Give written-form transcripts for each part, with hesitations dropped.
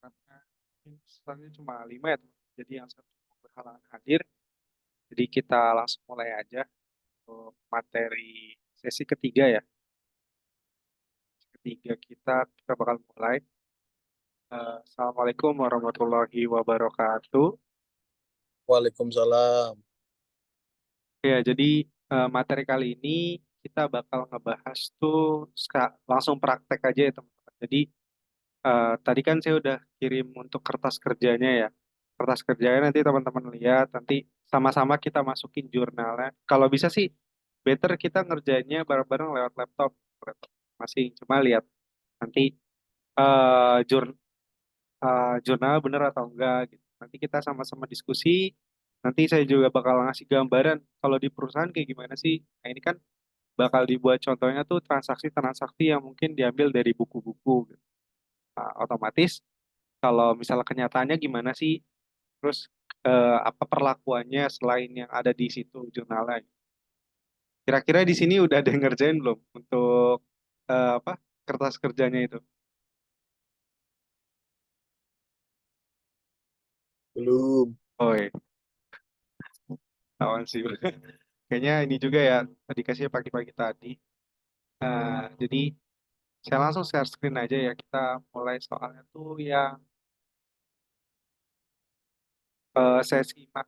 karena sisanya cuma 5 ya teman. Jadi yang satu berhalangan hadir. Jadi kita langsung mulai aja untuk materi sesi ketiga ya. Ketiga kita bakal mulai. Assalamualaikum warahmatullahi wabarakatuh. Waalaikumsalam. Ya, jadi materi kali ini kita bakal ngebahas tuh langsung praktek aja ya teman-teman. Jadi tadi kan saya udah kirim untuk kertas kerjanya ya. Kertas kerjanya nanti teman-teman lihat, nanti sama-sama kita masukin jurnalnya. Kalau bisa sih, better kita ngerjainnya bareng-bareng lewat laptop masing. Cuma lihat nanti jurnal bener atau enggak gitu. Nanti kita sama-sama diskusi. Nanti saya juga bakal ngasih gambaran kalau di perusahaan kayak gimana sih. Nah ini kan bakal dibuat contohnya tuh transaksi-transaksi yang mungkin diambil dari buku-buku gitu. Nah, otomatis kalau misalnya kenyataannya gimana sih, terus apa perlakuannya selain yang ada di situ jurnalnya. Kira-kira di sini udah ada yang ngerjain belum untuk apa kertas kerjanya itu? Belum. Oh iya, awan sih. Kayaknya ini juga ya, dikasih pagi-pagi tadi. Jadi saya langsung share screen aja ya. Kita mulai soalnya tuh yang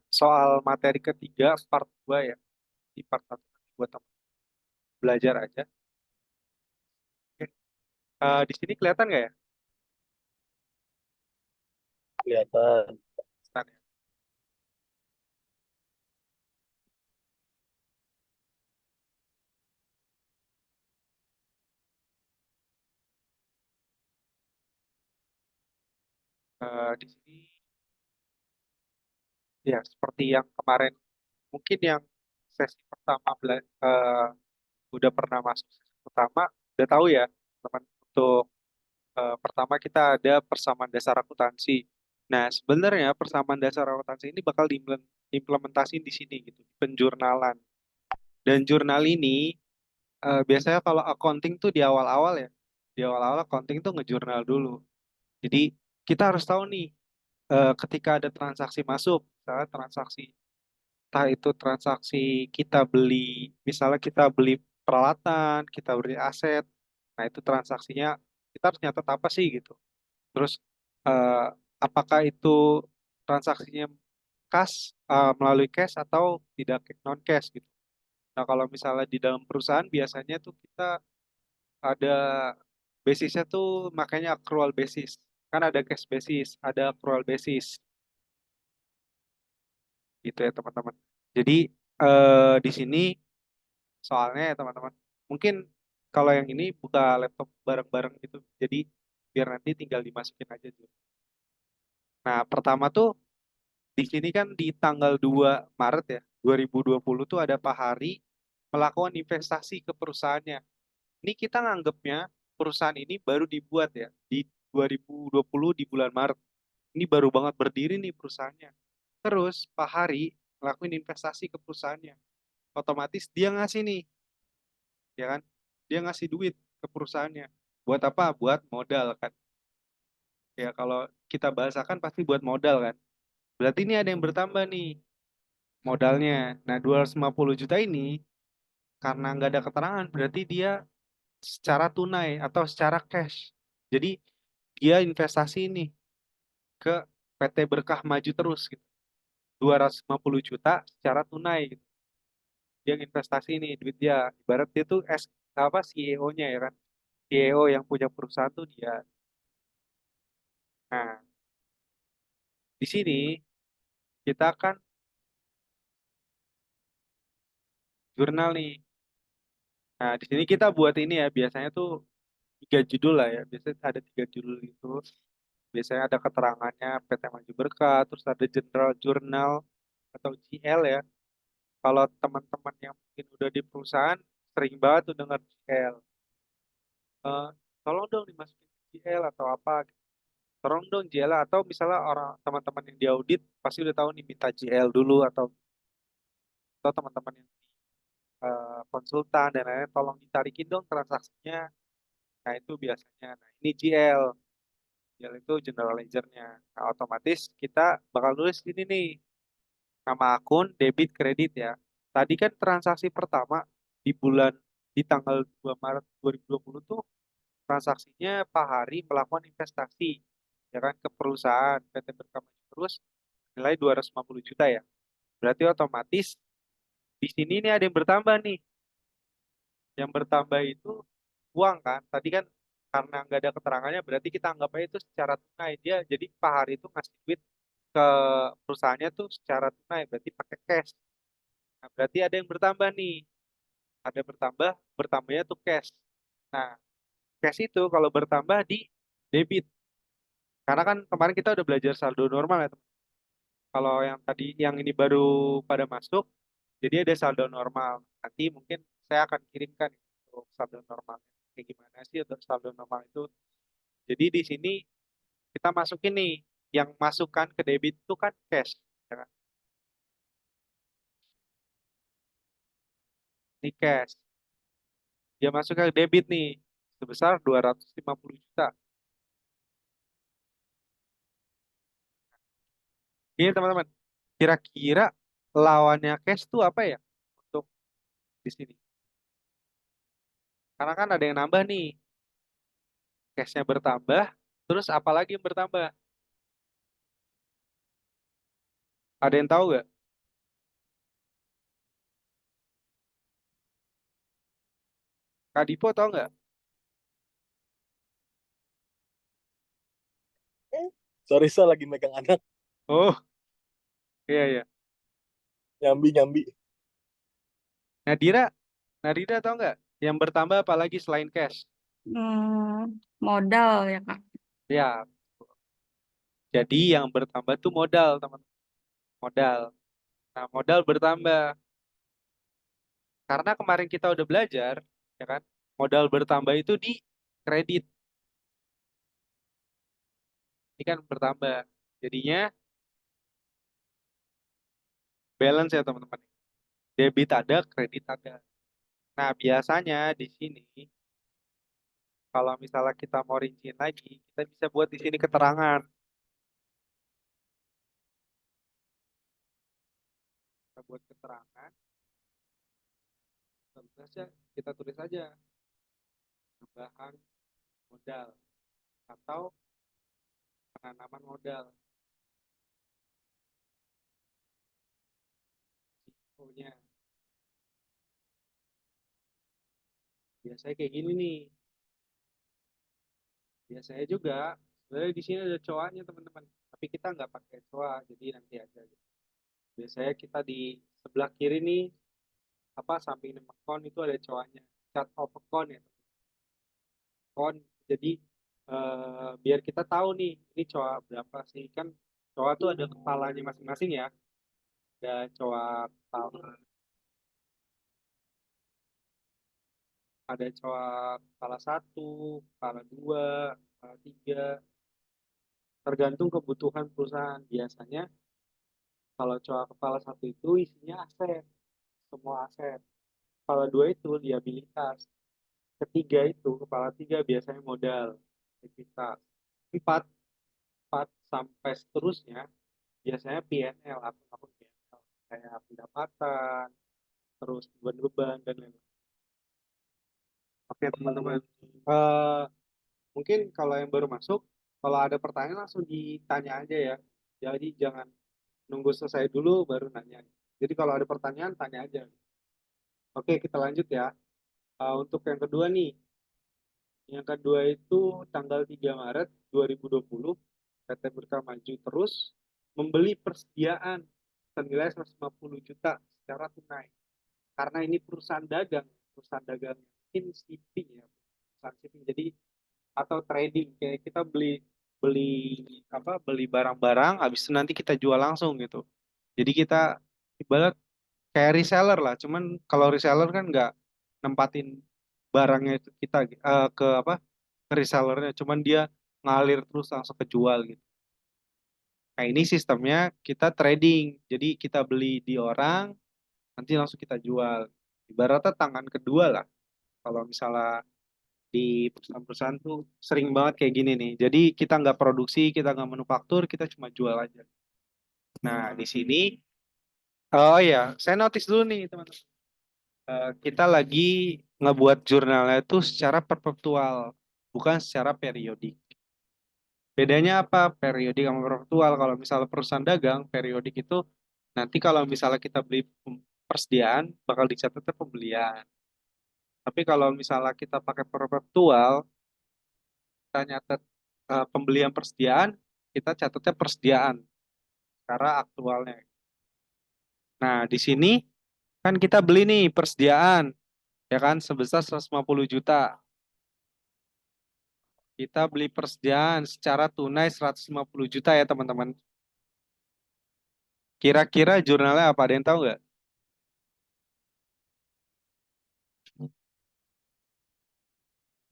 soal materi ketiga part 2 ya. Di part 1 nanti buat teman belajar aja. Oke. Di sini kelihatan nggak ya? Kelihatan. Kelihatan ya. Di sini ya seperti yang kemarin mungkin yang sesi pertama udah pernah masuk sesi pertama udah tahu ya teman untuk pertama kita ada persamaan dasar akuntansi. Nah, sebenarnya persamaan dasar akuntansi ini bakal diimplementasiin di sini gitu, di penjurnalan. Dan jurnal ini biasanya kalau accounting tuh di awal-awal ya, di awal-awal accounting tuh ngejurnal dulu. Jadi kita harus tahu nih ketika ada transaksi masuk, misalnya transaksi entah itu transaksi kita beli, misalnya kita beli peralatan, kita beli aset, nah itu transaksinya kita harus nyatet apa sih gitu. Terus eh, apakah itu transaksinya melalui cash atau tidak non cash gitu. Nah kalau misalnya di dalam perusahaan biasanya tuh kita ada basisnya tuh makanya accrual basis. Kan ada cash basis, ada accrual basis gitu ya teman-teman. Jadi di sini soalnya ya teman-teman, mungkin kalau yang ini buka laptop bareng-bareng gitu, jadi biar nanti tinggal dimasukin aja dulu. Nah, pertama tuh di sini kan di tanggal 2 Maret ya, 2020 tuh ada Pak Hari melakukan investasi ke perusahaannya. Ini kita nganggapnya perusahaan ini baru dibuat ya, di 2020 di bulan Maret. Ini baru banget berdiri nih perusahaannya. Terus Pak Hari ngelakuin investasi ke perusahaannya. Otomatis dia ngasih nih, ya kan? Dia ngasih duit ke perusahaannya. Buat apa? Buat modal kan. Ya kalau kita bahasakan pasti buat modal kan. Berarti ini ada yang bertambah nih modalnya. Nah, 250 juta ini karena nggak ada keterangan berarti dia secara tunai atau secara cash. Jadi dia investasi ini ke PT Berkah Maju Terus gitu. 250 juta secara tunai gitu. Dia investasi ini duit dia. Ibarat dia tuh apa CEO-nya ya kan. CEO yang punya perusahaan tuh dia. Nah, di sini kita kan jurnal nih. Nah, di sini kita buat ini ya. Biasanya tuh 3 judul lah ya. Biasanya ada 3 judul itu. Biasanya ada keterangannya PT Maju Berkah, terus ada General Journal atau GL ya. Kalau teman-teman yang mungkin udah di perusahaan sering banget tuh dengar GL. Eh, tolong dong dimasukin ke GL atau apa gitu. Tolong dong GL atau misalnya orang teman-teman yang diaudit pasti udah tahu nih minta GL dulu atau teman-teman yang konsultan dan lain-lain tolong ditarikin dong transaksinya. Nah, itu biasanya. Nah, ini GL. GL itu general ledgernya. Nah, otomatis kita bakal nulis ini nih, nama akun, debit, kredit ya. Tadi kan transaksi pertama di bulan di tanggal 2 Maret 2020 tuh transaksinya Pak Hari melakukan investasi ya kan ke perusahaan PT Berkah Maju Terus nilai 250 juta ya. Berarti otomatis di sini nih ada yang bertambah nih. Yang bertambah itu uang kan. Tadi kan karena nggak ada keterangannya berarti kita anggap aja itu secara tunai. Dia jadi Pak Hari itu ngasih duit ke perusahaannya tuh secara tunai berarti pakai cash. Nah, berarti ada yang bertambah nih. Ada bertambah, bertambahnya tuh cash. Nah, cash itu kalau bertambah di debit. Karena kan kemarin kita udah belajar saldo normal ya, teman. Kalau yang tadi, yang ini baru pada masuk, jadi ada saldo normal. Nanti mungkin saya akan kirimkan untuk saldo normal. Kayak gimana sih untuk saldo normal itu. Jadi di sini kita masukin nih, yang masukkan ke debit itu kan cash. Ya kan? Ini cash. Dia masuk ke debit nih, sebesar 250 juta. Ini teman-teman, kira-kira lawannya cash itu apa ya untuk di sini? Karena kan ada yang nambah nih, cashnya bertambah, terus apa lagi yang bertambah? Ada yang tahu nggak? Kak Dipo tahu nggak? Sorry, saya lagi megang anak. Oh, iya iya. Nyambi, nyambi. Nadira, Nadira tahu nggak? Yang bertambah apa lagi selain cash? Modal ya Kak. Ya, jadi yang bertambah tuh modal, teman. Modal. Nah, modal bertambah. Karena kemarin kita udah belajar, ya kan? Modal bertambah itu di kredit. Ini kan bertambah. Jadinya balance ya, teman-teman. Debit ada, kredit ada. Nah, biasanya di sini kalau misalnya kita mau rinciin lagi, kita bisa buat di sini keterangan. Kita buat keterangan, kita tulis aja tambahan modal atau penanaman modal. Infonya biasanya kayak gini nih. Biasanya juga sebenarnya di sini ada coanya teman-teman. Tapi kita nggak pakai coa, jadi nanti aja gitu. Biasanya kita di sebelah kiri nih, apa samping nama account itu ada coanya. Chart of account ya, account. Jadi biar kita tahu nih, ini coa berapa sih kan? Coa tuh ada kepalanya masing-masing ya. Ada coa kepala, ada coa kepala satu, kepala dua, kepala tiga. Tergantung kebutuhan perusahaan. Biasanya kalau coa kepala satu itu isinya aset, semua aset. Kepala dua itu liabilitas. Ketiga itu, kepala tiga biasanya modal, likuiditas. Empat, empat sampai seterusnya biasanya PNL, akun-akun PNL. Kayak pendapatan, terus beban-beban, dan lain-lain. Oke teman-teman. Eh, Mungkin kalau yang baru masuk, kalau ada pertanyaan langsung ditanya aja ya. Jadi jangan nunggu selesai dulu baru nanya. Jadi kalau ada pertanyaan, tanya aja. Oke, kita lanjut ya. Untuk yang kedua nih, yang kedua itu tanggal 3 Maret 2020, PT Berkah Maju Terus membeli persediaan senilai 150 juta secara tunai. Karena ini perusahaan dagang mungkin shipping ya, perusahaan shipping. Jadi atau trading kayak kita beli beli beli barang-barang habis itu nanti kita jual langsung gitu. Jadi kita ibarat kayak reseller lah, cuman kalau reseller kan nggak nempatin barangnya itu kita ke ke resellernya, cuman dia ngalir terus langsung kejual gitu. Nah ini sistemnya kita trading, jadi kita beli di orang, nanti langsung kita jual. Ibaratnya tangan kedua lah, kalau misalnya di perusahaan-perusahaan tuh sering banget kayak gini nih. Jadi kita nggak produksi, kita nggak manufaktur, kita cuma jual aja. Nah, di sini, oh ya, saya notice dulu nih teman-teman. Kita lagi ngebuat jurnalnya itu secara perpetual, bukan secara periodik. Bedanya apa? Periodik sama perpetual. Kalau misalnya perusahaan dagang, periodik itu nanti kalau misalnya kita beli persediaan, bakal dicatatnya pembelian. Tapi kalau misalnya kita pakai perpetual, kita nyatet pembelian persediaan, kita catatnya persediaan secara aktualnya. Nah, di sini kan kita beli nih persediaan, ya kan, sebesar 150 juta. Kita beli persediaan secara tunai 150 juta ya teman-teman. Kira-kira jurnalnya apa? Ada yang tahu nggak?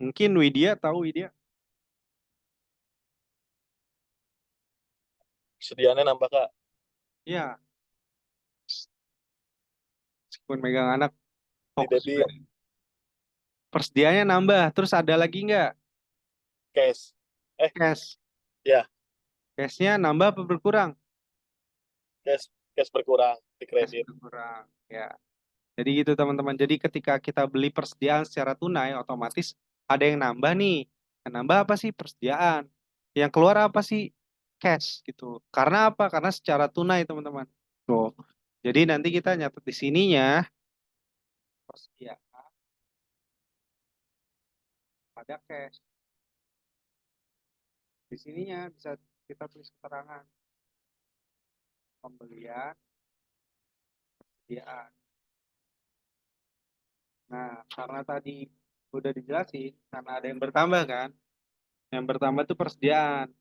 Mungkin Widya tahu Widya? Sediaannya nambah Kak Iya, meskipun megang anak di fokus juga. debit Persediaannya nambah, terus ada lagi nggak? cash. Cash. Ya, Cashnya nambah apa berkurang? cash cash berkurang di Cash kredit. berkurang. Ya. Jadi gitu teman-teman. Jadi ketika kita beli persediaan secara tunai, otomatis ada yang nambah nih. Yang nambah apa sih? Persediaan. Yang keluar apa sih? Cash gitu. Karena apa? Karena secara tunai teman-teman. Tuh. Jadi nanti kita nyatet di sininya persediaan pada cash. Di sininya bisa kita tulis keterangan pembelian persediaan. Nah, karena tadi udah dijelasin, karena ada yang bertambah kan. Yang bertambah itu persediaan.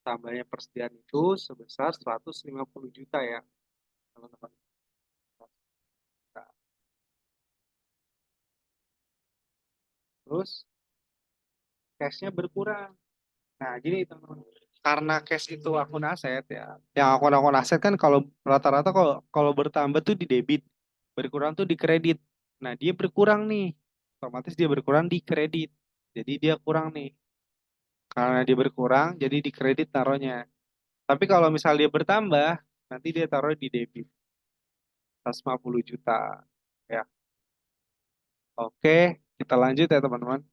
Tambahnya persediaan itu sebesar 150 juta ya, teman-teman. Nah, terus cashnya berkurang. Nah, gini teman-teman. Karena cash itu akun aset ya. Yang akun-akun aset kan kalau rata-rata kalau kalau bertambah tuh di debit, berkurang tuh di kredit. Nah, dia berkurang nih. Otomatis dia berkurang di kredit. Jadi dia kurang nih. Karena dia berkurang, jadi di kredit taruhnya. Tapi kalau misal dia bertambah, nanti dia taruh di debit 150 juta. Ya, oke, kita lanjut ya teman-teman.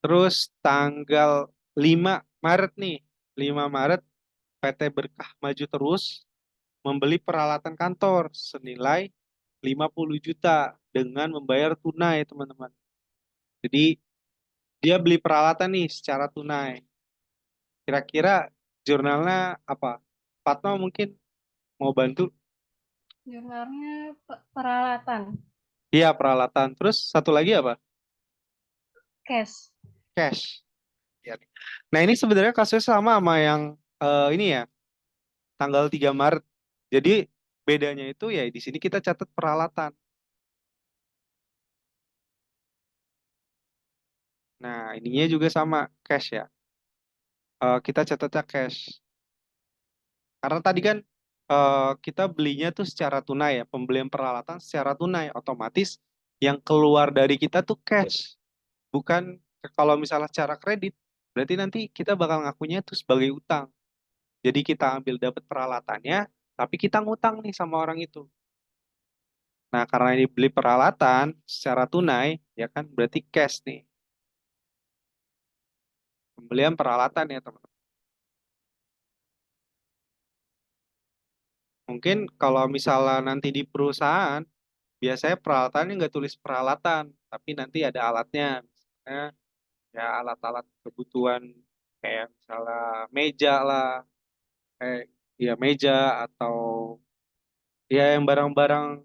Terus tanggal 5 Maret nih, 5 Maret PT Berkah Maju Terus membeli peralatan kantor senilai 50 juta dengan membayar tunai teman-teman. Jadi dia beli peralatan nih secara tunai. Kira-kira jurnalnya apa? Fatma mungkin mau bantu? Jurnalnya peralatan, Iya, peralatan. Terus satu lagi apa? cash. Cash. Ya. Nah, ini sebenarnya kasusnya sama yang ini ya, tanggal 3 Maret. Jadi bedanya itu ya di sini kita catat peralatan. Nah, ininya juga sama cash ya. Kita catatnya cash. Karena tadi kan kita belinya tuh secara tunai ya, pembelian peralatan secara tunai, otomatis yang keluar dari kita tuh cash. Bukan kalau misalnya secara kredit, berarti nanti kita bakal ngakunya tuh sebagai utang. Jadi kita ambil dapat peralatannya, tapi kita ngutang nih sama orang itu. Nah, karena ini beli peralatan secara tunai, ya kan, berarti cash nih. Pembelian peralatan ya, teman-teman. Mungkin kalau misalnya nanti di perusahaan, biasanya peralatannya nggak tulis peralatan, tapi nanti ada alatnya. Misalnya, ya alat-alat kebutuhan kayak misalnya meja lah, kayak ya meja atau ya yang barang-barang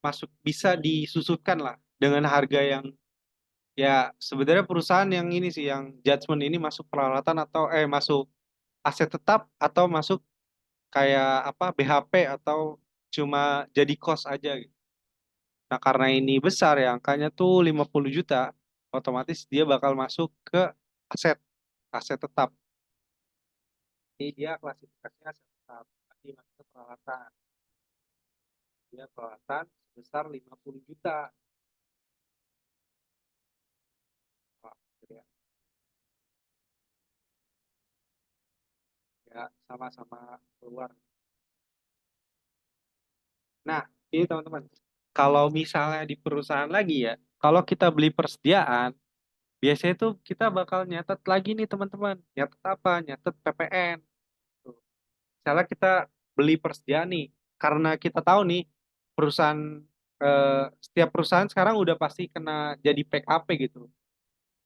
masuk bisa disusutkan lah dengan harga yang ya sebenarnya perusahaan yang ini sih yang judgement ini masuk peralatan atau masuk aset tetap atau masuk kayak apa BHP atau cuma jadi cost aja gitu. Nah, karena ini besar ya angkanya tuh 50 juta, otomatis dia bakal masuk ke aset aset tetap. Ini dia klasifikasinya aset tetap. Tadi masuk ke peralatan. Dia peralatan sebesar 50 juta. ya. Ya, sama-sama keluar. Nah, ini teman-teman. Kalau misalnya di perusahaan lagi ya, kalau kita beli persediaan, biasanya tuh kita bakal nyatet lagi nih teman-teman. Nyatet apa? Nyatet PPN. Tuh. Misalnya kita beli persediaan nih, karena kita tahu nih perusahaan setiap perusahaan sekarang udah pasti kena jadi PKP gitu,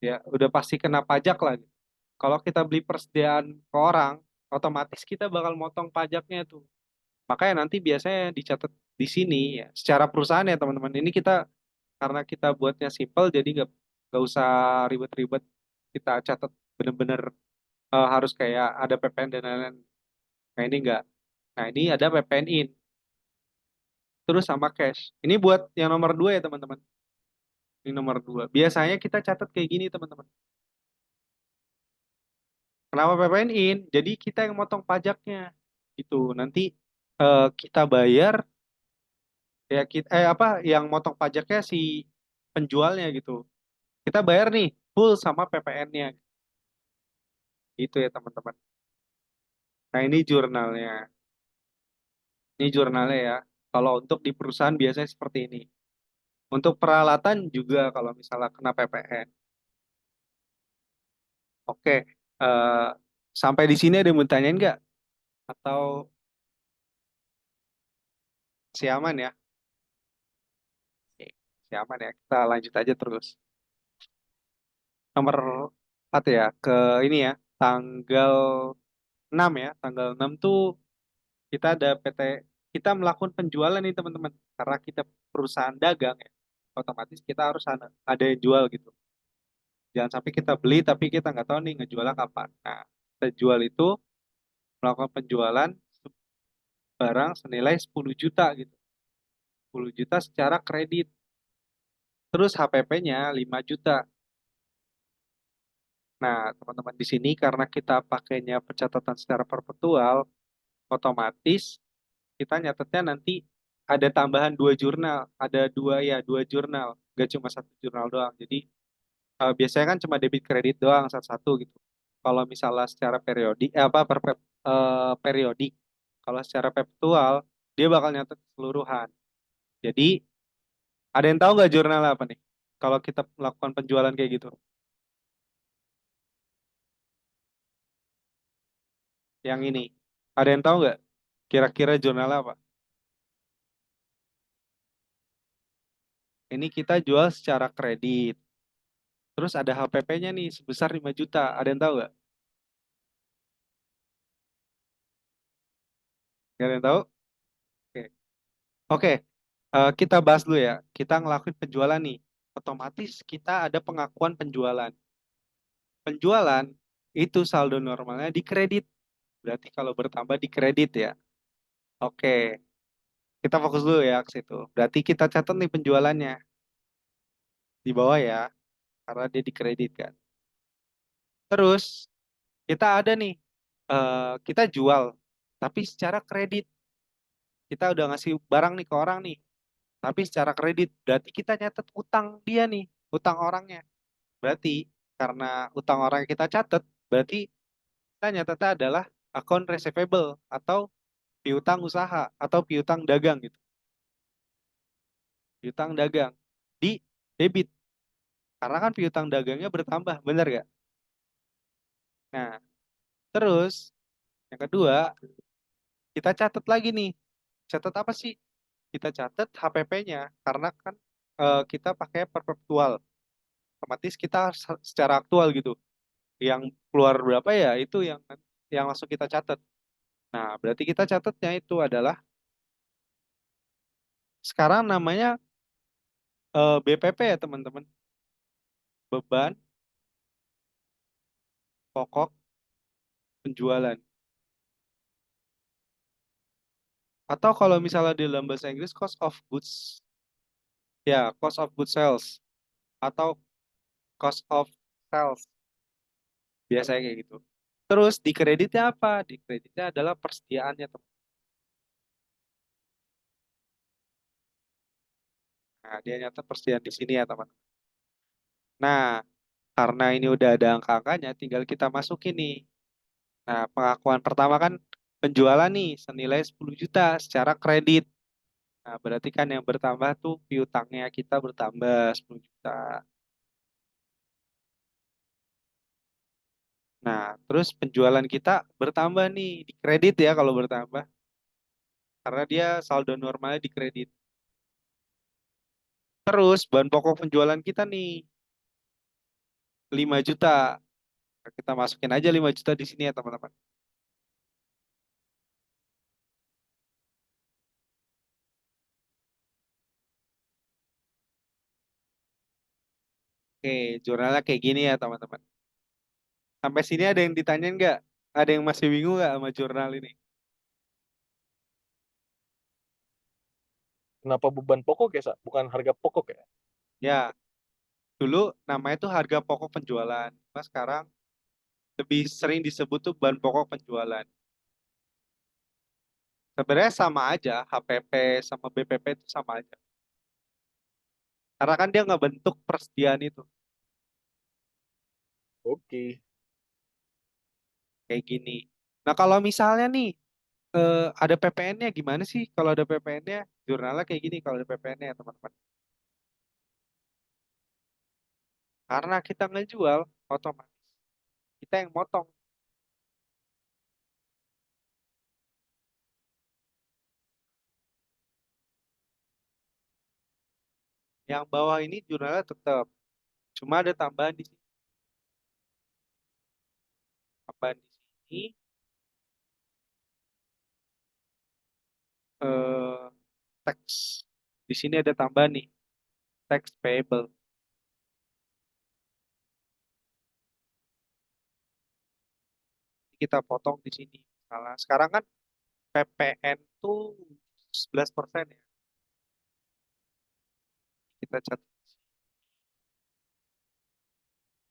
ya, udah pasti kena pajak lah. Gitu. Kalau kita beli persediaan ke orang, otomatis kita bakal motong pajaknya tuh. Makanya nanti biasanya dicatat di sini ya, secara perusahaan ya teman-teman. Ini kita karena kita buatnya simple, jadi nggak usah ribet-ribet. Kita catat bener-bener harus kayak ada PPN dan lain-lain. Nah ini enggak. Nah ini ada PPN in, terus sama cash. Ini buat yang nomor dua ya teman-teman. Ini nomor dua. Biasanya kita catat kayak gini teman-teman. Kenapa PPN in? Jadi kita yang motong pajaknya gitu. Nanti kita bayar ya kita apa yang motong pajaknya si penjualnya gitu. Kita bayar nih full sama PPN-nya. Itu ya teman-teman. Nah ini jurnalnya. Ini jurnalnya ya. Kalau untuk di perusahaan biasanya seperti ini. Untuk peralatan juga kalau misalnya kena PPN. Oke. eh, Sampai di sini ada yang mau tanyain nggak? Atau siaman ya? Oke, siaman ya. Kita lanjut aja terus. Nomor 4 ya. Ke ini ya. Tanggal 6 ya. Tanggal 6 tuh kita ada PT. Kita melakukan penjualan nih teman-teman. Karena kita perusahaan dagang ya. Otomatis kita harus ada yang jual gitu. Jangan sampai kita beli tapi kita nggak tahu nih ngejualnya kapan. Nah, kita jual itu melakukan penjualan barang senilai 10 juta gitu. 10 juta secara kredit. Terus HPP-nya 5 juta. Nah, teman-teman di sini karena kita pakainya pencatatan secara perpetual, otomatis kita nyatetnya nanti ada tambahan dua jurnal, ada dua jurnal, gak cuma satu jurnal doang. Jadi biasanya kan cuma debit kredit doang satu-satu gitu. Kalau misalnya secara periodik, periodik, kalau secara perpetual dia bakal nyatet keseluruhan. Jadi ada yang tahu nggak jurnal apa nih? Kalau kita melakukan penjualan kayak gitu, yang ini, ada yang tahu nggak? Kira-kira jurnal apa? Ini kita jual secara kredit. Terus ada HPP-nya nih sebesar 5 juta. Ada yang tahu nggak? Nggak ada yang tahu? Oke. Oke, kita bahas dulu ya. Kita ngelakuin penjualan nih. Otomatis kita ada pengakuan penjualan. Penjualan itu saldo normalnya di kredit. Berarti kalau bertambah di kredit ya. Oke, kita fokus dulu ya ke situ. Berarti kita catat nih penjualannya di bawah ya, karena dia dikreditkan. Terus kita ada nih, kita jual, tapi secara kredit. Kita udah ngasih barang nih ke orang nih, tapi secara kredit. Berarti kita nyatet utang dia nih, utang orangnya. Berarti karena utang orang yang kita catat, berarti kita nyatetnya adalah account receivable atau piutang usaha atau piutang dagang gitu. Piutang dagang di debit. Karena kan piutang dagangnya bertambah, bener gak? Nah, terus yang kedua, kita catat lagi nih. Catat apa sih? Kita catat HPP-nya karena kan kita pakai perpetual. Otomatis kita secara aktual gitu. Yang keluar berapa ya itu yang langsung kita catat. Nah, berarti kita catatnya itu adalah sekarang namanya BPP ya teman-teman. Beban pokok penjualan. Atau kalau misalnya di dalam bahasa Inggris cost of goods, ya cost of goods sales atau cost of sales biasanya kayak gitu. Terus di kreditnya apa? Di kreditnya adalah persediaannya teman. Nah, dia nyata persediaan di sini ya teman. Nah, Karena ini udah ada angka-angkanya, tinggal kita masukin nih. Nah, pengakuan pertama kan penjualan nih senilai 10 juta secara kredit. Nah, berarti kan yang bertambah tuh piutangnya kita bertambah 10 juta. Nah, terus penjualan kita bertambah nih di kredit ya kalau bertambah. Karena dia saldo normalnya di kredit. Terus bahan pokok penjualan kita nih 5 juta. Kita masukin aja 5 juta di sini ya teman-teman. Oke, jurnalnya kayak gini ya teman-teman. Sampai sini ada yang ditanyain nggak? Ada yang masih bingung nggak sama jurnal ini? Kenapa beban pokok ya, Sa? Bukan harga pokok ya? Ya, dulu namanya tuh harga pokok penjualan. Mas sekarang lebih sering disebut tuh bahan pokok penjualan. Sebenarnya sama aja, HPP sama BPP itu sama aja. Karena kan dia nggak bentuk persediaan itu Oke. kayak gini. Nah kalau misalnya nih ada PPN-nya gimana sih? Kalau ada PPN-nya, jurnalnya kayak gini kalau ada PPN-nya ya teman-teman. Karena kita ngejual, otomatis kita yang motong. Yang bawah ini jurnalnya tetap, cuma ada tambahan di sini. Tambahan di sini eh, teks. Di sini ada tambahan nih, tax payable. Kita potong di sini. Salah. Sekarang kan PPN tuh 11% ya. Kita catat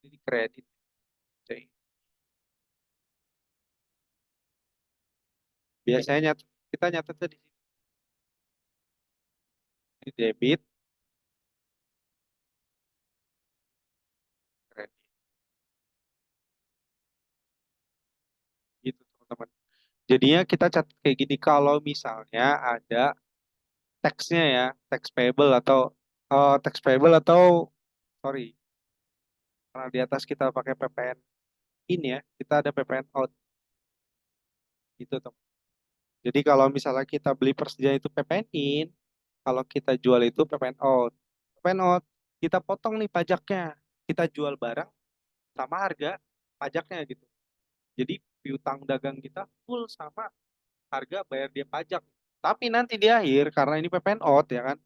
di kredit. Jadi, biasanya kita nyatetnya di sini. Di debit, kredit. Gitu teman-teman. Jadinya kita catat kayak gini kalau misalnya ada teksnya ya, tax payable atau tax payable atau sorry, karena di atas kita pakai PPN in ya, kita ada PPN out gitu teman. Jadi kalau misalnya kita beli persediaan itu PPN in, kalau kita jual itu PPN out. PPN out, kita potong nih pajaknya. Kita jual barang sama harga pajaknya gitu. Jadi piutang dagang kita full sama harga bayar dia pajak. Tapi nanti di akhir karena ini PPN out ya kan,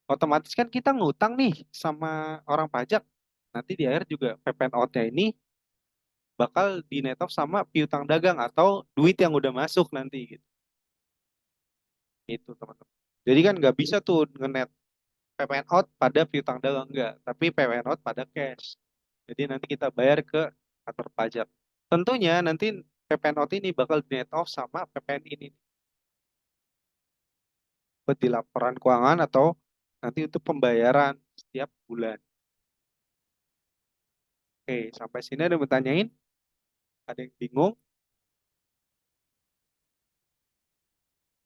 otomatis kan kita ngutang nih sama orang pajak. Nanti di akhir juga PPN out-nya ini bakal di net off sama piutang dagang atau duit yang udah masuk nanti gitu. Itu teman-teman. Jadi kan nggak bisa tuh nge-net PPN out pada piutang dagang enggak, tapi PPN out pada cash. Jadi nanti kita bayar ke kantor pajak. Tentunya nanti PPN out ini bakal di net off sama PPN ini buat di laporan keuangan atau nanti untuk pembayaran setiap bulan. Oke, sampai sini ada yang mau tanyain? Ada yang bingung?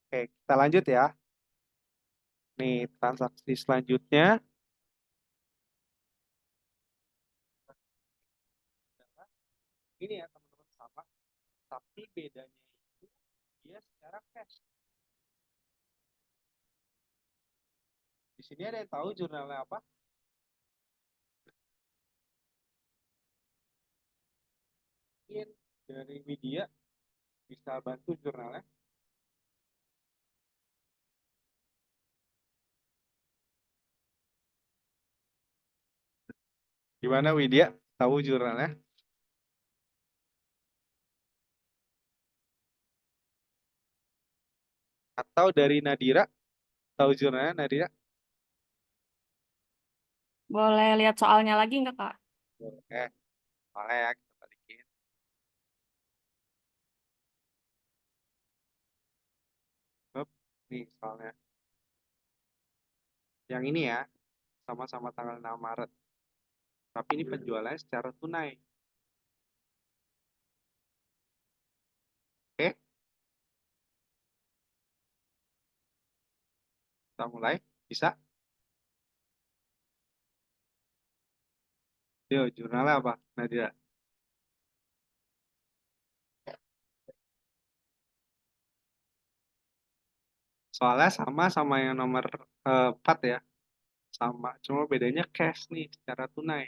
Oke, kita lanjut ya. Nih, transaksi selanjutnya adalah ini ya teman-teman sama, tapi bedanya itu dia secara cash. Di sini ada yang tahu jurnalnya apa? Mungkin dari media bisa bantu jurnalnya. Gimana Widya? Tahu jurnalnya? Atau dari Nadira? Tahu jurnalnya Nadira? Boleh lihat soalnya lagi nggak, Kak? Boleh. Boleh ya, kita balikin. Hup, nih soalnya. Yang ini ya, sama-sama tanggal 6 Maret. Tapi ini penjualannya secara tunai. Oke, kita mulai. Bisa? Yo, jurnalnya apa, Nadia? Soalnya sama yang nomor 4 ya. Sama, cuma bedanya cash nih, secara tunai.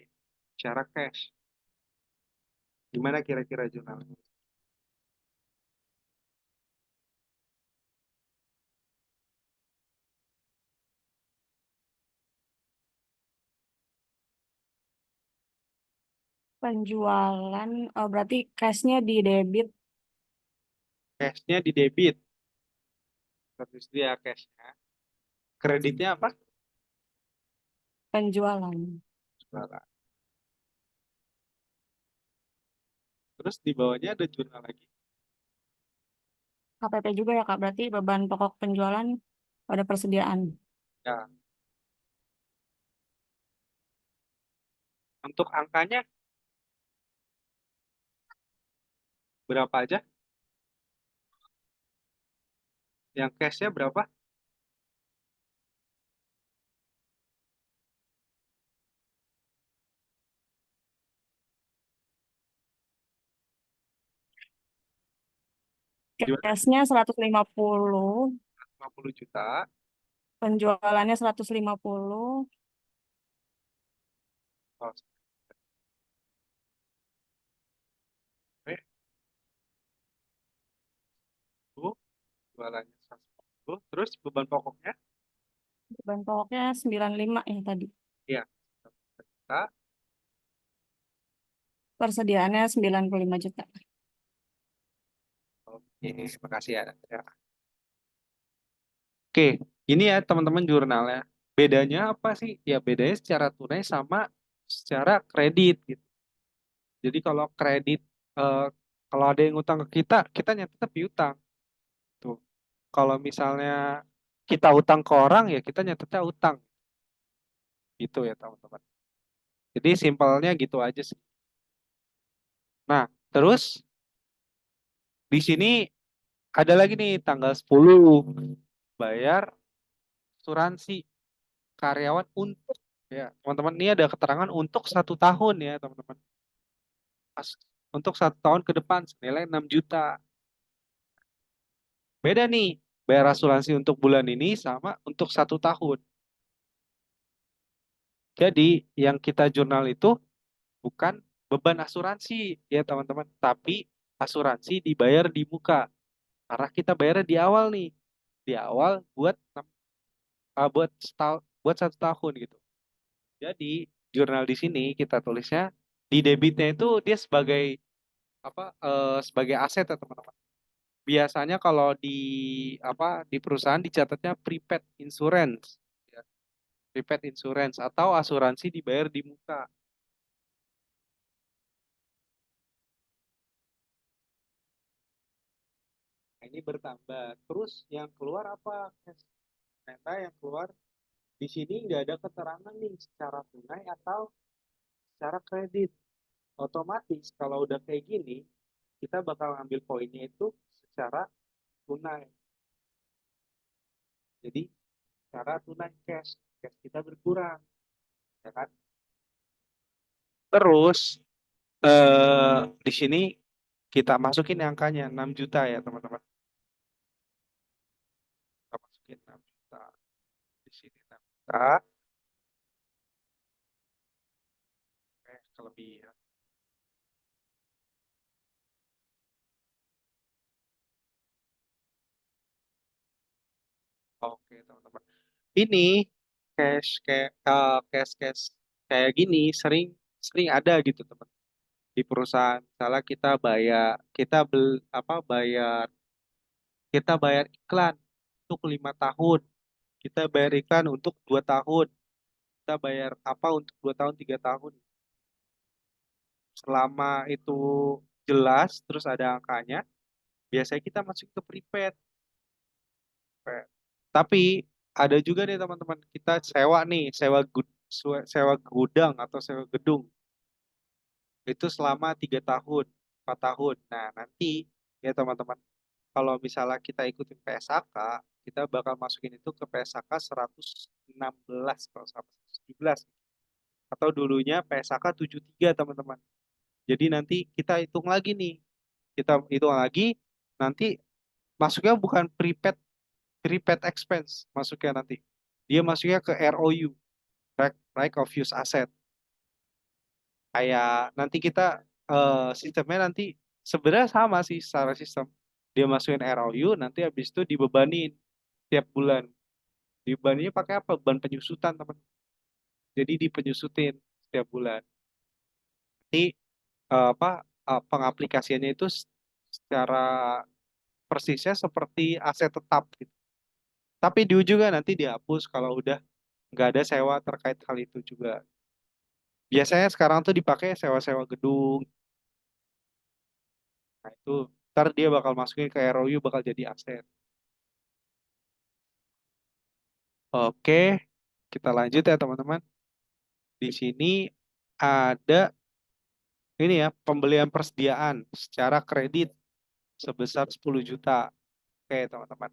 Secara cash. Gimana kira-kira jurnalnya? Penjualan, berarti cashnya di debit, Cashnya di debit. Terus dia cashnya. Kreditnya apa? penjualan. Jualan. Terus di bawahnya ada jurnal lagi. KPP juga ya Kak, berarti beban pokok penjualan pada persediaan. Ya, untuk angkanya berapa aja? Yang cashnya berapa? Jual Cashnya 150, 50 juta. penjualannya 150, Oh, sampai itu jualannya 150. Terus beban pokoknya? beban pokoknya 95 ya tadi. Iya, 1 juta. Persediaannya 95 juta. Oke, makasih ya. Ya. Oke, ini ya teman-teman jurnalnya. Bedanya apa sih? Ya bedanya secara tunai sama secara kredit gitu. Jadi kalau kredit, eh, kalau ada yang utang ke kita nyatetnya piutang. Tuh. Kalau misalnya kita utang ke orang, ya kita nyatetnya utang. Gitu ya teman-teman. Jadi simpelnya gitu aja sih. Nah, terus di sini ada lagi nih tanggal 10 bayar asuransi karyawan untuk, ya teman-teman, ini ada keterangan untuk 1 tahun ya teman-teman. Untuk 1 tahun ke depan senilai 6 juta. Beda nih bayar asuransi untuk bulan ini sama untuk 1 tahun. Jadi yang kita jurnal itu bukan beban asuransi ya teman-teman, tapi asuransi dibayar di muka. Karena kita bayarnya di awal nih, di awal buat 1 tahun gitu. Jadi jurnal di sini kita tulisnya di debitnya itu dia sebagai apa, sebagai aset ya teman-teman. Biasanya kalau di di perusahaan dicatatnya prepaid insurance, ya. Prepaid insurance atau asuransi dibayar di muka. Nah, ini bertambah. Terus yang keluar apa? Ternyata yang keluar di sini nggak ada keterangan nih secara tunai atau secara kredit. Otomatis kalau udah kayak gini, kita bakal ngambil poinnya itu secara tunai. Jadi secara tunai cash, cash kita berkurang, ya kan? Terus di sini kita masukin angkanya 6 juta ya teman-teman. Kita masukin 6 juta. Di sini 6 juta. Oke, kelebihan. Oke, teman-teman. Ini cash cash kayak gini sering sering ada gitu teman di perusahaan. Misalnya kita bayar iklan untuk 5 tahun, kita bayar iklan untuk 2 tahun, kita bayar apa untuk 2 tahun 3 tahun. Selama itu jelas terus ada angkanya, biasanya kita masuk ke prepaid. Tapi ada juga nih teman-teman, kita sewa nih, sewa sewa gudang atau sewa gedung itu selama 3 tahun, 4 tahun. Nah, nanti ya teman-teman, kalau misalnya kita ikutin PSAK, kita bakal masukin itu ke PSAK 116 kalau sampai 117. Atau dulunya PSAK 73 teman-teman. Jadi nanti kita hitung lagi nih. Kita hitung lagi, nanti masuknya bukan prepaid prepaid expense masuknya nanti. Dia masuknya ke ROU, right of use asset. Kayak nanti kita sistemnya nanti sebenarnya sama sih secara sistem. Dia masukin ROU, nanti habis itu dibebanin tiap bulan. Dibebaninnya pakai apa? Beban penyusutan, teman. Jadi dipenyusutin setiap bulan. Nanti apa pengaplikasiannya itu secara persisnya seperti aset tetap gitu. Tapi di ujungnya nanti dihapus kalau udah nggak ada sewa terkait hal itu juga. Biasanya sekarang tuh dipakai sewa-sewa gedung. Nah itu ntar dia bakal masukin ke ROU bakal jadi aset. Oke, kita lanjut ya teman-teman. Di sini ada ini ya pembelian persediaan secara kredit sebesar 10 juta. Oke teman-teman.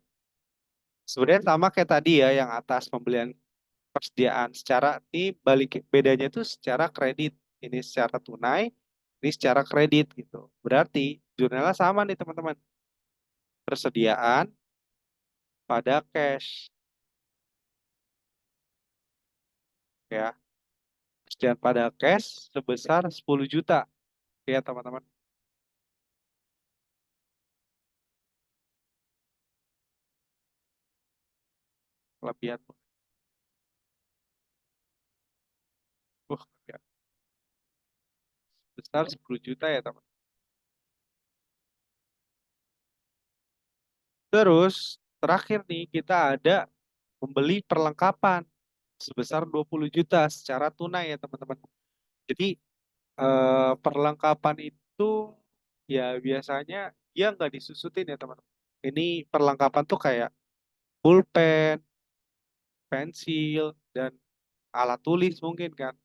Sebenarnya sama kayak tadi ya yang atas pembelian persediaan secara ini balik bedanya itu secara kredit. Ini secara tunai, ini secara kredit gitu. Berarti jurnalnya sama nih teman-teman. Persediaan pada cash ya. Persediaan pada cash sebesar 10 juta ya teman-teman. Kelebihan. Ya. Besar 10 juta ya teman. Terus terakhir nih kita ada membeli perlengkapan sebesar 20 juta secara tunai ya teman-teman. Jadi perlengkapan itu ya biasanya dia nggak disusutin ya teman-teman. Ini perlengkapan tuh kayak pulpen, pensil, dan alat tulis mungkin kan.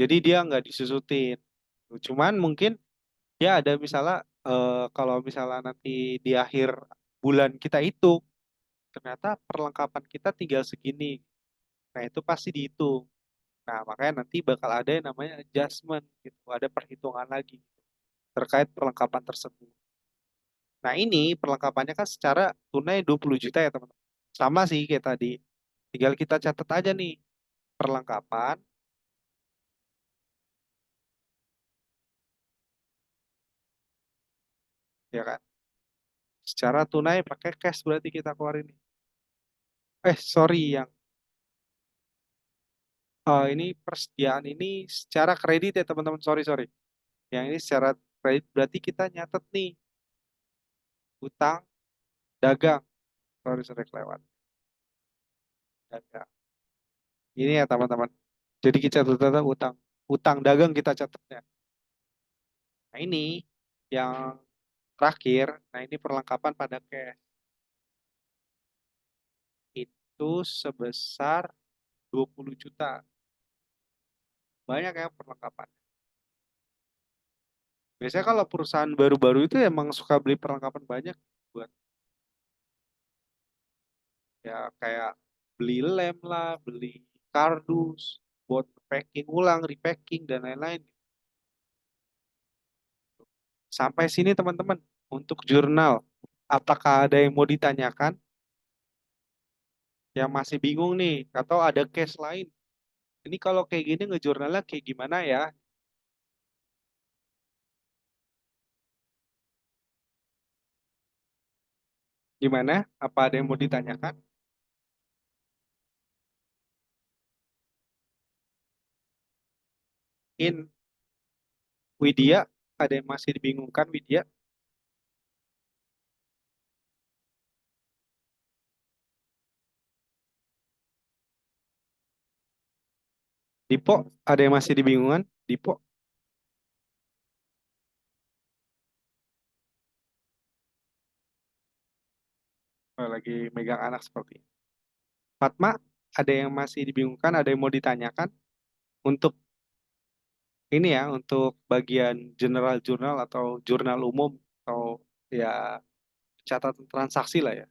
Jadi dia nggak disusutin. Cuman mungkin dia ada misalnya kalau misalnya nanti di akhir bulan kita itu ternyata perlengkapan kita tinggal segini. Nah itu pasti dihitung. Nah makanya nanti bakal ada yang namanya adjustment gitu. Ada perhitungan lagi terkait perlengkapan tersebut. Nah ini perlengkapannya kan secara tunai 20 juta ya teman-teman. Sama sih kayak tadi. Tinggal kita catat aja nih perlengkapan ya kan. Secara tunai pakai cash berarti kita keluarin. Sorry yang ini persediaan ini secara kredit ya teman-teman. Sorry sorry. Yang ini secara kredit berarti kita nyatet nih utang dagang. Sorry sorry kelewat. Dagang. Ini ya teman-teman. Jadi kita catat utang utang dagang kita catatnya. Nah ini yang terakhir. Nah ini perlengkapan pada cash itu sebesar 20 juta. Banyak ya perlengkapan. Biasanya kalau perusahaan baru-baru itu emang suka beli perlengkapan banyak buat ya kayak beli lem lah, beli kardus, buat packing ulang, repacking dan lain-lain. Sampai sini teman-teman untuk jurnal. Apakah ada yang mau ditanyakan? Yang masih bingung nih atau ada case lain? Ini kalau kayak gini ngejurnalnya kayak gimana ya? Gimana? Apa ada yang mau ditanyakan? In Widya, ada yang masih dibingungkan Widya? Dipo, ada yang masih dibingungkan? Dipo, lagi megang anak seperti ini. Fatma, ada yang masih dibingungkan? Ada yang mau ditanyakan? Untuk ini ya, untuk bagian general jurnal atau jurnal umum atau ya catatan transaksi lah ya.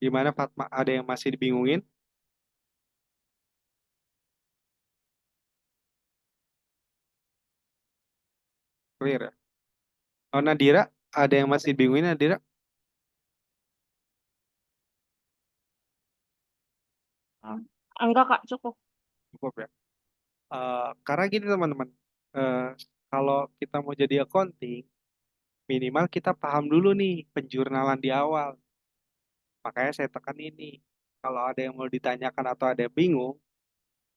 Gimana Fatma? Ada yang masih dibingungin? Clear ya? Oh, Nadira, ada yang masih dibingungin Nadira? Ah, enggak Kak, cukup. Cukup ya. Karena gini teman-teman, Eh, kalau kita mau jadi accounting, minimal kita paham dulu nih penjurnalan di awal. Makanya saya tekan ini. Kalau ada yang mau ditanyakan atau ada yang bingung,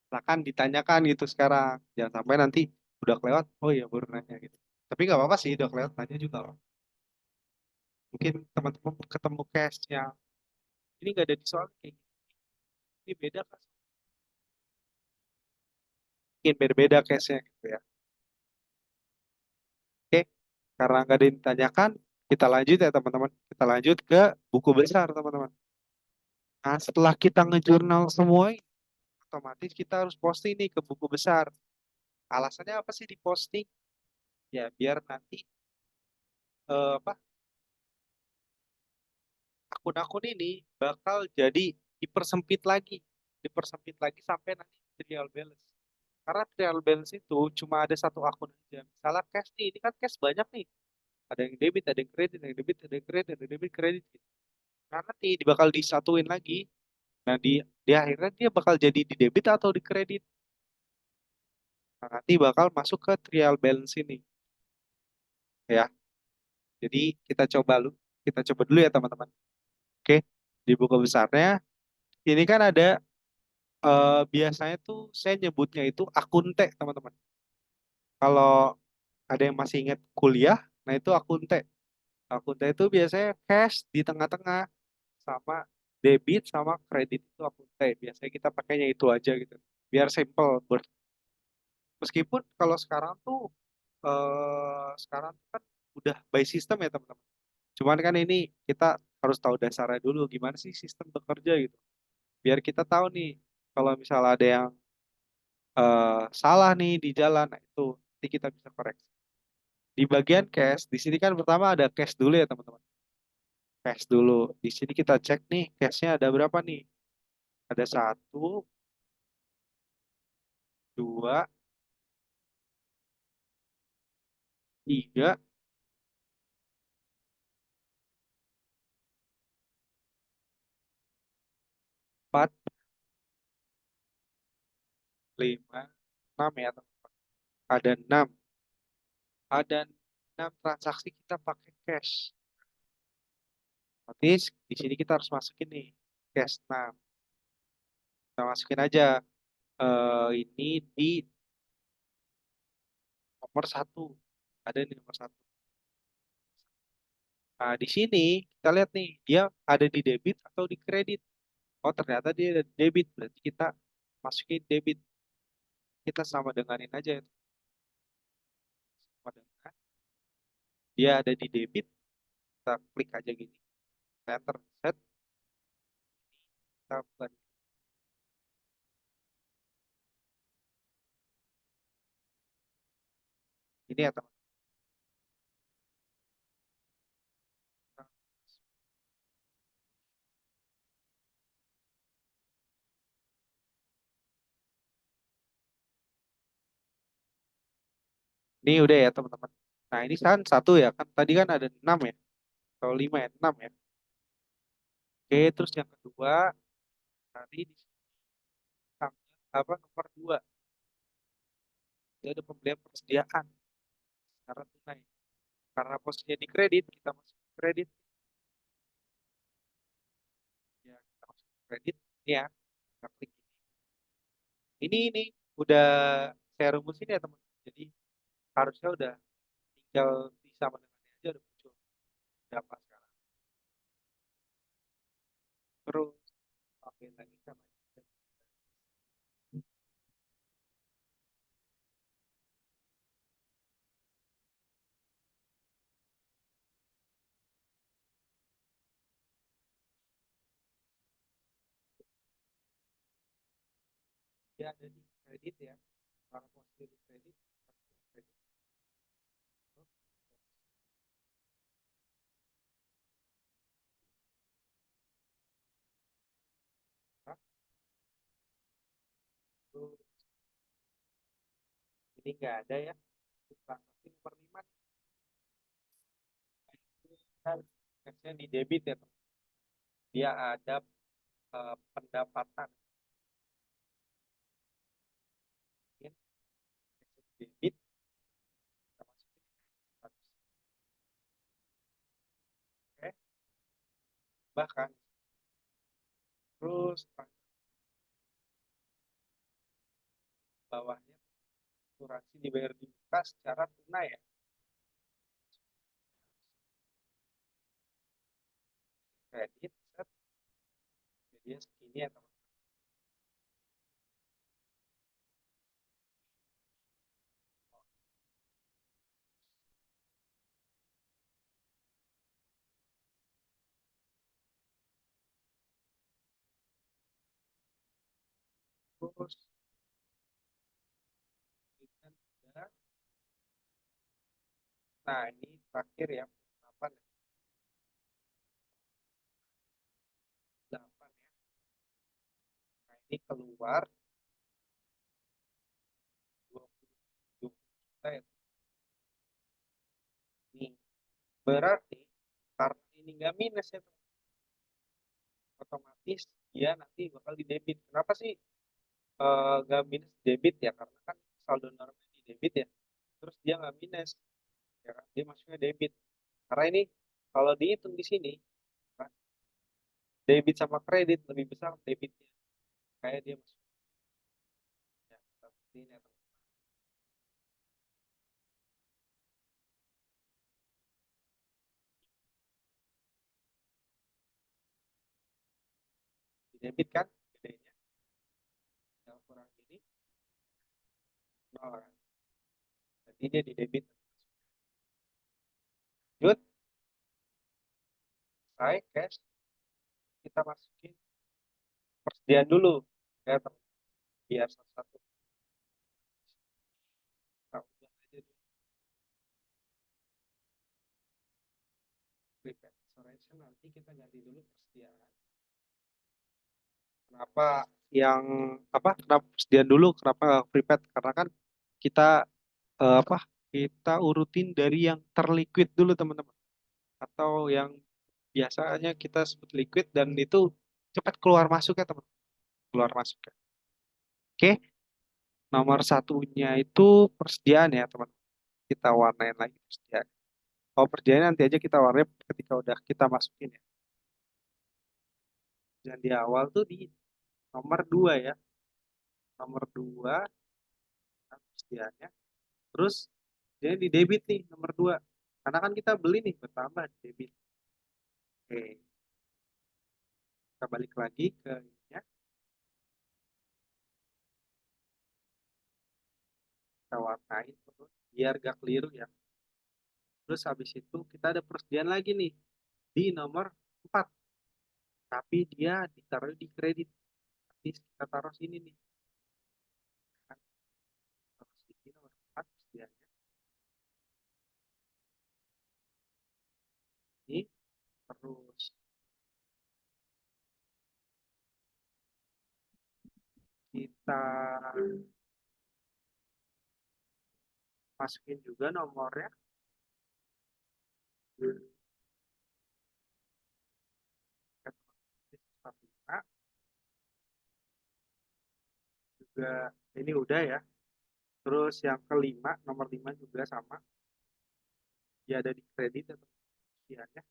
silakan ditanyakan gitu sekarang. Jangan sampai nanti udah kelewat, oh iya baru nanya gitu. Tapi nggak apa-apa sih, udah kelewat nanya juga. Mungkin teman-teman ketemu case yang ini nggak ada di soal kayak gini. Ini beda kan? Mungkin beda-beda case-nya gitu ya. Oke, karena nggak ada yang ditanyakan, kita lanjut ya teman-teman. Kita lanjut ke buku besar teman-teman. Nah, setelah kita ngejurnal semua, otomatis kita harus posting nih ke buku besar. Alasannya apa sih di posting? Ya, biar nanti apa akun-akun ini bakal jadi dipersempit lagi sampai nanti trial balance. Karena trial balance itu cuma ada satu akun aja. Misalnya cash nih, ini kan cash banyak nih. Ada yang debit, ada yang kredit, ada yang debit, ada yang kredit, ada yang debit, kredit. Gitu. Nah, nanti bakal disatuin lagi. Nah, di akhirnya dia bakal jadi di debit atau di kredit. Nah, nanti bakal masuk ke trial balance ini. Ya, jadi kita coba dulu ya teman-teman. Oke, di buku besarnya ini kan ada biasanya tuh saya nyebutnya itu akun T, teman-teman. Kalau ada yang masih ingat kuliah, nah itu akun T. Akun T itu biasanya cash di tengah-tengah sama debit sama kredit itu akun T. Biasanya kita pakainya itu aja gitu. Biar simple. Meskipun kalau sekarang tuh kan udah by system ya teman-teman. Cuman kan ini kita harus tahu dasarnya dulu gimana sih sistem bekerja gitu. Biar kita tahu nih kalau misalnya ada yang salah nih di jalan, nah itu nanti kita bisa koreksi. Di bagian cash, di sini kan pertama ada cash dulu ya teman-teman. Cash dulu. Di sini kita cek nih cashnya ada berapa nih? Ada satu, dua, tiga, empat, lima, enam ya teman-teman. Ada enam. Ada enam transaksi kita pakai cash. Otomatis di sini kita harus masukin nih cash 6. Kita masukin aja ini di nomor satu. Ada di nomor satu. Nah, di sini kita lihat nih, dia ada di debit atau di kredit. Oh, ternyata dia ada di debit. Berarti kita masukin debit. Kita sama denganin aja itu. Sama dengan dia ada di debit, kita klik aja gini. Enter, set, kita bukan. Ini ya teman. Ini udah ya teman-teman. Nah, ini kan satu ya. Kan tadi kan ada 6 ya. Atau 5 ya, 6 ya. Oke, terus yang kedua, tadi di sini apa nomor 2. Dia ada pembelian persediaan secara tunai. Karena posisinya di kredit, kita masuk ke kredit. Ya, kita masuk ke kredit. Ini ya, kita klik ini udah saya rumusin ya teman. Jadi harusnya udah tinggal bisa mendengarnya aja udah muncul berapa sekarang. Terus oke lagi sama. dia ada di kredit ya. Kalau posisi di kredit, kredit. Nah, terus ini nggak ada ya. Transaksi nomor 5 kan cashnya di debit ya, teman. Dia ada pendapatan. Mungkin debit kita masukin 100. Oke, bahkan terus bawahnya asuransi dibayar di muka secara tunai ya. Kredit set jadi segini ya teman. Terus kita ada, nah ini terakhir ya, 8 ya. 8 ya. Nah ini keluar 20 juta ya. Nih berarti karena ini nggak minus ya teman, otomatis dia nanti bakal di debit. Kenapa sih nggak minus debit ya? Karena kan saldo normnya di debit ya. Terus dia nggak minus, ya kan? Dia masuknya debit. Karena ini kalau dihitung di sini, kan, debit sama kredit lebih besar debitnya. Kayak dia masuk ya, seperti ini ya, teman. Di debit kan, bedanya yang kurang ini nol kan. Jadi dia di debit. Lanjut, saya cash kita masukin persediaan dulu ya teman. Biar satu-satu kita ubah aja dulu. Prepaid restoration nanti kita ganti dulu persediaan. Kenapa yang apa? Kenapa persediaan dulu? Kenapa nggak prepaid? Karena kan kita apa? Kita urutin dari yang terliquid dulu teman-teman. Atau yang biasanya kita sebut liquid dan itu cepat keluar masuk ya teman. Keluar masuk ya. Oke, nomor satunya itu persediaan ya teman. Kita warnain lagi persediaan. Oh, persediaan nanti aja kita warnai ketika udah kita masukin ya. Dan di awal tuh di nomor 2 ya. Nomor 2 persediaannya. Terus dia di debit nih nomor 2. Karena kan kita beli nih bertambah di debit. Oke, kita balik lagi ke ininya. Kita warnain terus biar gak keliru ya. Terus habis itu kita ada persediaan lagi nih di nomor 4. Tapi dia ditaruh di kredit. Nanti kita taruh sini nih. Kan, taruh sini nomor 4 persediaannya. Ini terus kita masukin juga nomornya. Juga ini udah ya. Terus yang kelima, nomor 5 juga sama. Dia ada di kredit atau persediaannya.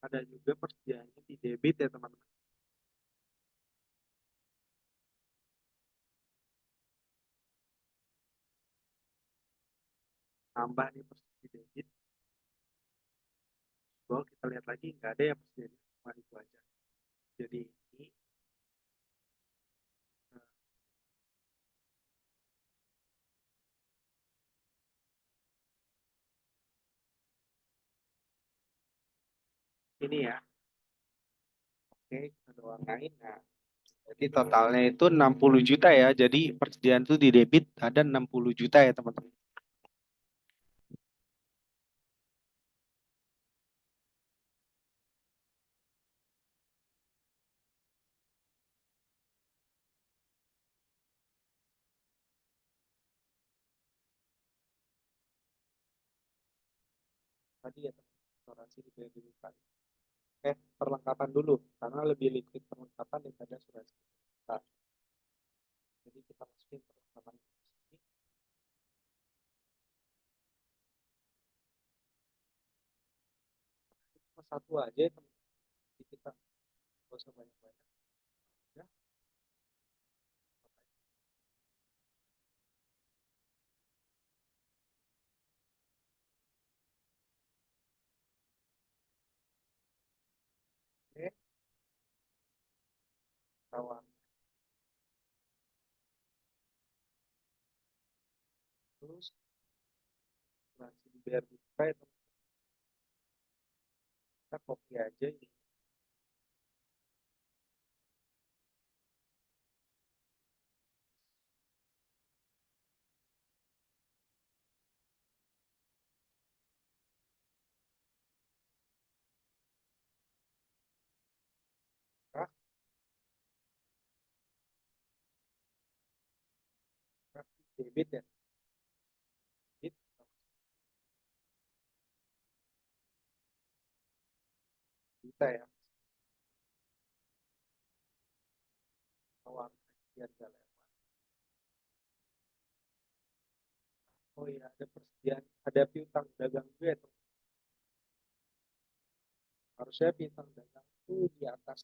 Ada juga persediaannya di debit ya teman-teman. Tambah nih persediaan debit. Bahwa kita lihat lagi nggak ada ya persediaannya, cuma itu aja. Jadi ini ini ya. Oke, kita warnain. Nah, jadi totalnya itu 60 juta ya. Jadi persediaan itu di debit ada 60 juta ya teman-teman. Tadi ya teman-teman, asuransi dibayar dulu kan. Perlengkapan dulu karena lebih liquid perlengkapan daripada asuransi. Nah, jadi kita masukin perlengkapan di sini. Cuma satu aja ya teman-teman. Jadi kita nggak usah banyak-banyak. Ya, oke, kawan. Terus asuransi dibayar dulu ya teman-teman. Kita copy aja ini. Nah, debit ya. Debit juta ya. Kawan. Biar gak lewat. Oh iya, ada persediaan, ada piutang dagang juga ya teman. Harusnya piutang dagang itu di atas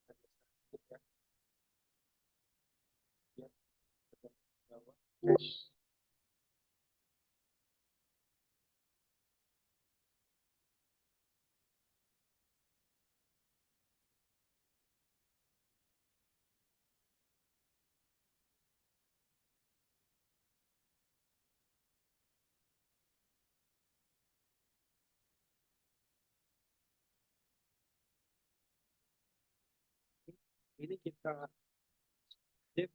ada sedikit ya, biar dagang di bawah. Cash. Ini kita cek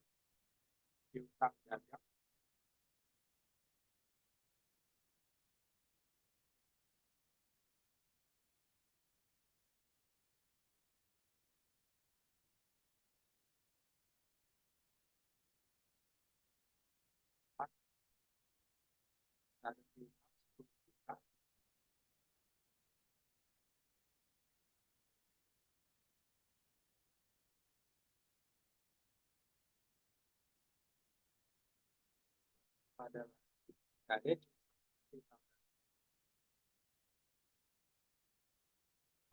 piutang dagang ada piutang 10 juta pada ada piutang.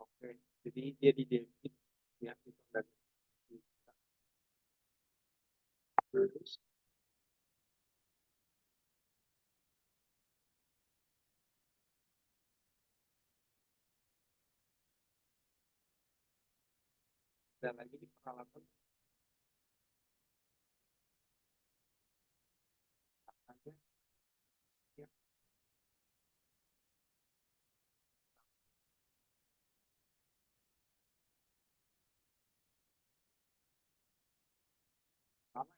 Oke, jadi dia di debit ya piutang dagang 10 juta. Terus ada lagi di peralatan ada ya sama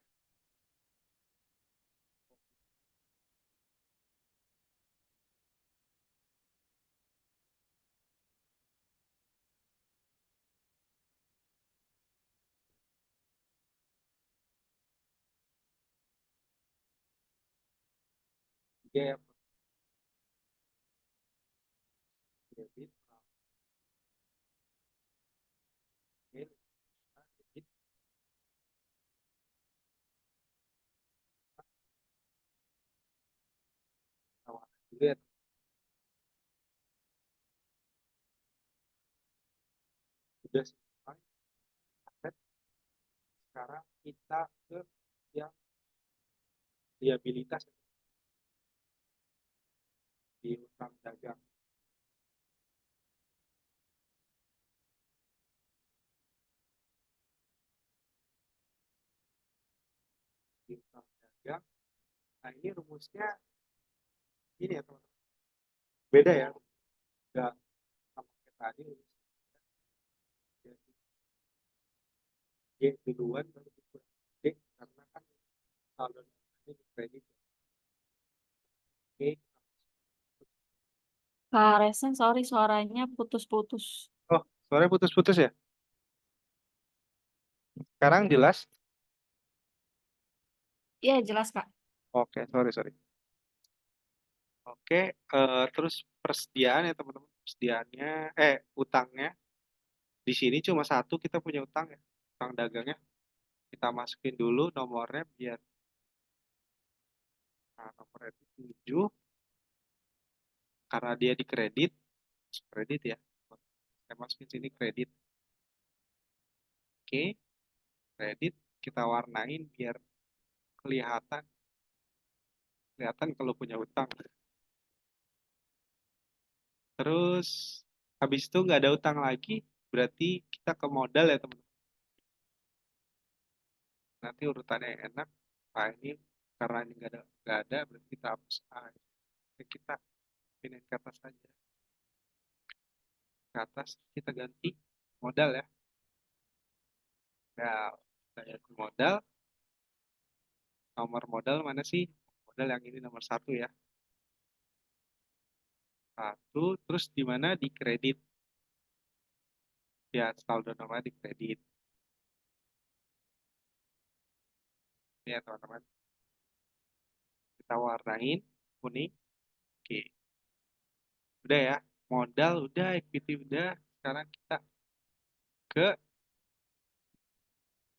ya ya debit oke debit tawaran juga ya. Sudah selesai aset. Sekarang kita ke yang liabilitas di utang dagang. Di utang dagang. Nah ini rumusnya ini ya teman-teman. Beda ya. nggak sama kayak tadi G duluan baru dikurang D karena kan saldo normanya di kredit G. Kak Resen, sorry suaranya putus-putus. Oh, suaranya putus-putus ya? Sekarang jelas? Iya, jelas, Kak. Oke, sorry. Oke, terus persediaan ya teman-teman. Persediaannya, utangnya. Di sini cuma satu kita punya utang ya. Utang dagangnya. Kita masukin dulu nomornya biar. Nah, nomornya itu 7. Karena dia di kredit. Kredit ya. Saya masukin sini kredit. Oke, kredit. Kita warnain biar kelihatan. Kelihatan kalau punya utang. Terus, habis itu nggak ada utang lagi. Berarti kita ke modal ya teman-teman. Nanti urutannya yang enak. Nah ini karena ini nggak ada berarti kita hapus aja. Oke, kita pindahin ke atas saja. Ke atas kita ganti modal ya. Nah, kita ganti modal. Nomor modal mana sih? Modal yang ini nomor satu ya. Satu, terus di mana? Di kredit. Ya, saldo normal di kredit. Ya, teman-teman. Kita warnain kuning. Oke, udah ya. Modal udah, equity udah. Sekarang kita ke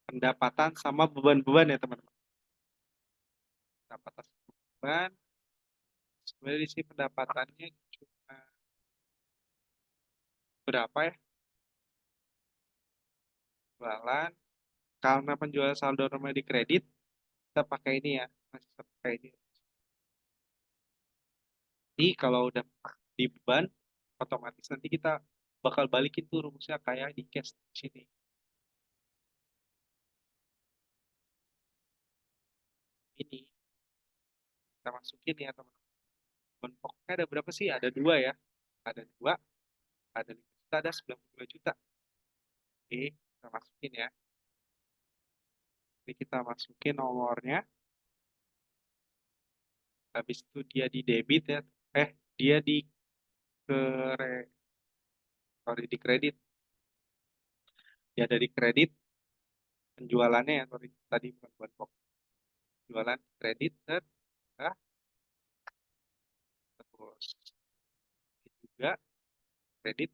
pendapatan sama beban-beban ya, teman-teman. Pendapatan sama beban. Sebenarnya di sini pendapatannya cuma berapa ya? Jualan. Karena penjualan saldo normal di kredit, kita pakai ini ya. Masih pakai ini. Jadi kalau udah di beban, otomatis nanti kita bakal balikin tuh rumusnya kayak di cash di sini. Ini kita masukin ya teman-teman. Beban pokoknya ada berapa sih? Ada dua ya. Ada dua, ada 5 juta, ada 92 juta. Oke, kita masukin ya. Jadi kita masukin nomornya. Habis itu dia di debit ya. Dia di ke sorry, di kredit. Dia dari kredit penjualannya ya, sorry, tadi bukan buat pokok. Jualan kredit set, ah, terus juga kredit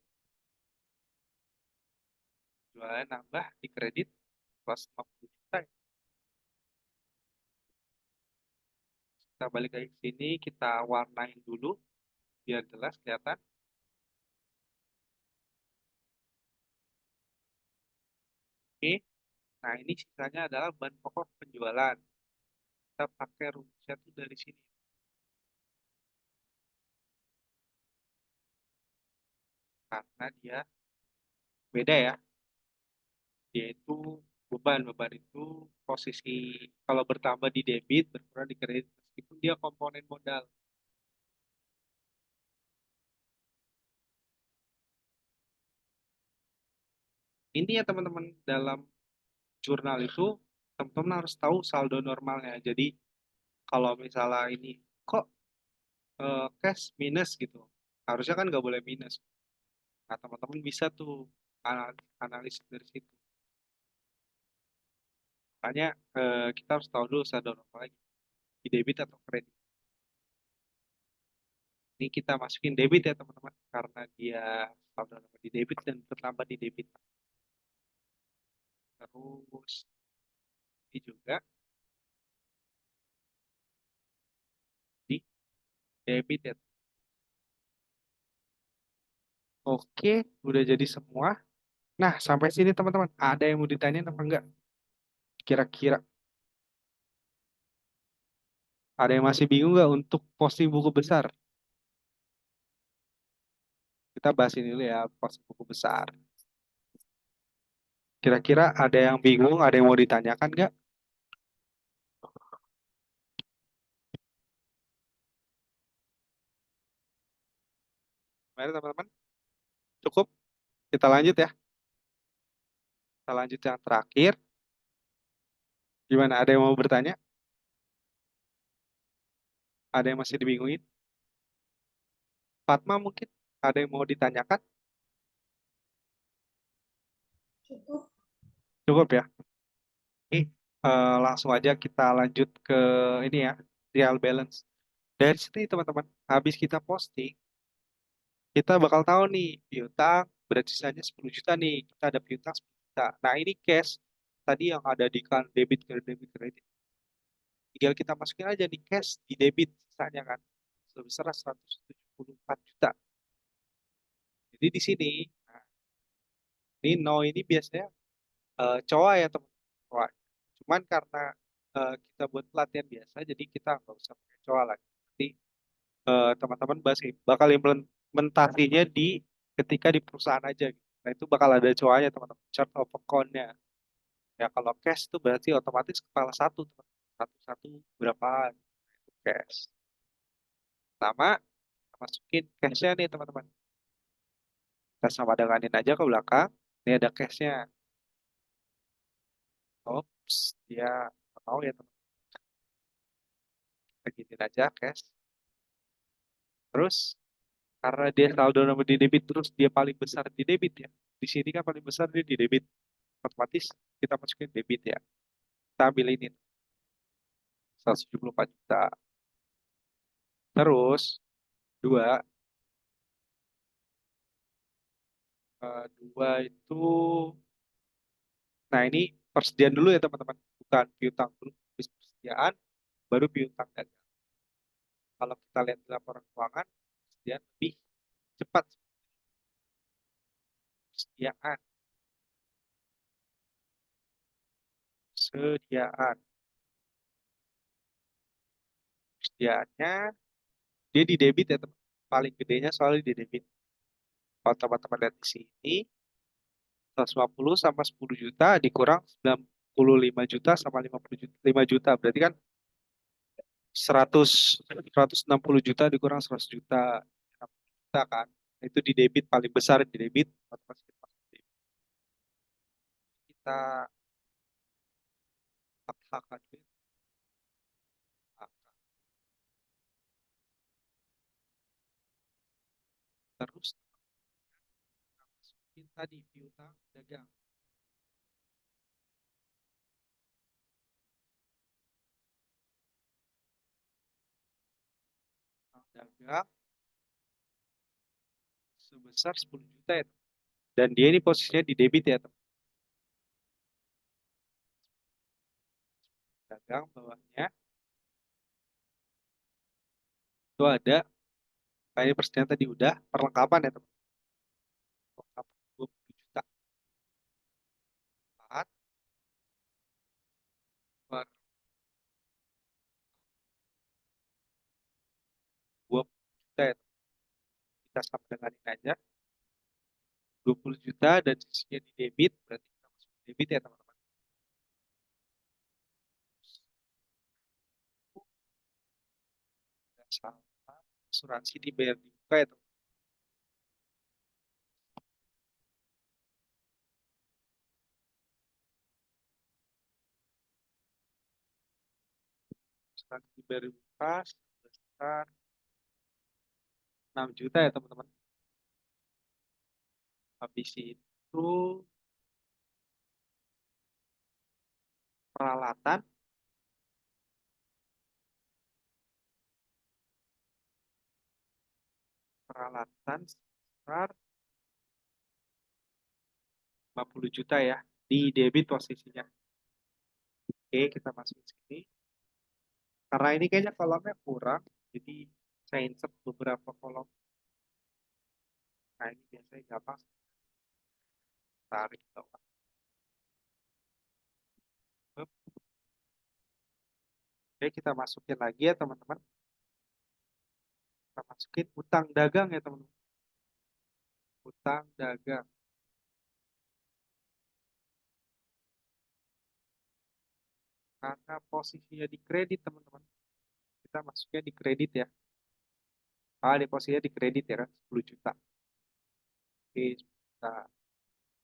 jualan nambah di kredit plus 50 juta. Kita balik lagi ke sini, kita warnain dulu biar jelas kelihatan. Oke, nah ini sisanya adalah bahan pokok penjualan. Kita pakai rumusnya tuh dari sini. Karena dia beda ya. Dia itu beban itu posisi kalau bertambah di debit, berkurang di kredit. Meskipun dia komponen modal. Ini ya teman-teman, dalam jurnal itu teman-teman harus tahu saldo normalnya. Jadi kalau misalnya ini kok cash minus gitu, harusnya kan nggak boleh minus. Nah teman-teman bisa tuh analis dari situ. Makanya kita harus tahu dulu saldo normalnya di debit atau kredit. Ini kita masukin debit ya teman-teman, karena dia saldo normal di debit dan bertambah di debit. Terus ini juga di debit ya. Oke, udah jadi semua. Nah, sampai sini teman-teman, ada yang mau ditanyain apa enggak? Kira-kira ada yang masih bingung nggak untuk posting buku besar? Kita bahas ini dulu ya, posting buku besar. Kira-kira ada yang bingung, ada yang mau ditanyakan nggak? Gimana teman-teman? Cukup? Kita lanjut ya. Kita lanjut yang terakhir. Gimana? Ada yang mau bertanya? Ada yang masih dibingungin? Fatma mungkin? Ada yang mau ditanyakan? Cukup ya? Oke, langsung aja kita lanjut ke ini ya, trial balance. Dari sini teman-teman, habis kita posting, kita bakal tahu nih, piutang berarti sisanya 10 juta nih. Kita ada piutang 10 juta. Nah ini cash, tadi yang ada di kan debit kredit. Tinggal kita masukin aja nih cash di debit sisanya kan. Sebesar 174 juta. Jadi di sini, nah, ini no ini biasanya cowok ya teman-teman. Cuman karena kita buat pelatihan biasa, jadi kita nggak usah pakai cowok lagi. Nanti teman-teman bakal implementasinya di ketika di perusahaan aja. Gitu. Nah itu bakal ada cowoknya teman-teman. Chart of account-nya. Ya kalau cash itu berarti otomatis kepala satu, teman. Satu-satu berapa itu cash. Pertama, kita masukin cash-nya nih teman-teman. Kita sama denganin aja ke belakang. Ini ada cash-nya. Ops, dia nggak mau ya teman. Beginin aja cash. Terus karena dia saldo nomor di debit terus dia paling besar di debit ya. Di sini kan paling besar dia di debit. Otomatis kita masukin debit ya. Kita ambil ini 174 juta. Terus dua, dua itu, nah ini persediaan dulu ya teman-teman, bukan piutang dulu. Habis persediaan baru piutang dagang. Kalau kita lihat di laporan keuangan, persediaan lebih cepat. Persediaan, persediaan, persediaannya dia di debit ya teman. Paling gedenya soalnya di debit. Kalau teman-teman lihat di sini, 150 sama 10 juta dikurang 95 juta sama 50 juta, 5 juta. Berarti kan 160 juta dikurang 100 juta. 60 juta kan. Itu di debit paling besar di debit. Otomatis kita masuk debit. Kita hak duit. Terus kita masukin tadi piutang dagang. Dagang sebesar 10 juta ya. Dan dia ini posisinya di debit ya teman. Dagang bawahnya itu ada, kayak persediaan tadi udah, perlengkapan ya teman. Perlengkapan 20 juta. 4 per 20 juta ya. Kita sama dengan ini aja. 20 juta dan sisinya di debit, berarti kita masuk debit ya teman-teman. Dan sama asuransi dibayar di muka ya teman. Asuransi dibayar di muka sebesar 6 juta ya teman-teman. Habis itu peralatan, peralatan sebesar 50 juta ya. Di debit posisinya. Oke, kita masukin sini. Karena ini kayaknya kolomnya kurang, jadi saya insert beberapa kolom. Nah, ini biasanya gampang tarik ke bawah. Oke, kita masukin lagi ya teman-teman. Kita masukin utang dagang ya teman-teman. Utang dagang. Karena posisinya di kredit teman-teman. Kita masuknya di kredit ya. Ah, depositnya di kredit ya kan, 10 juta. Oke, nah,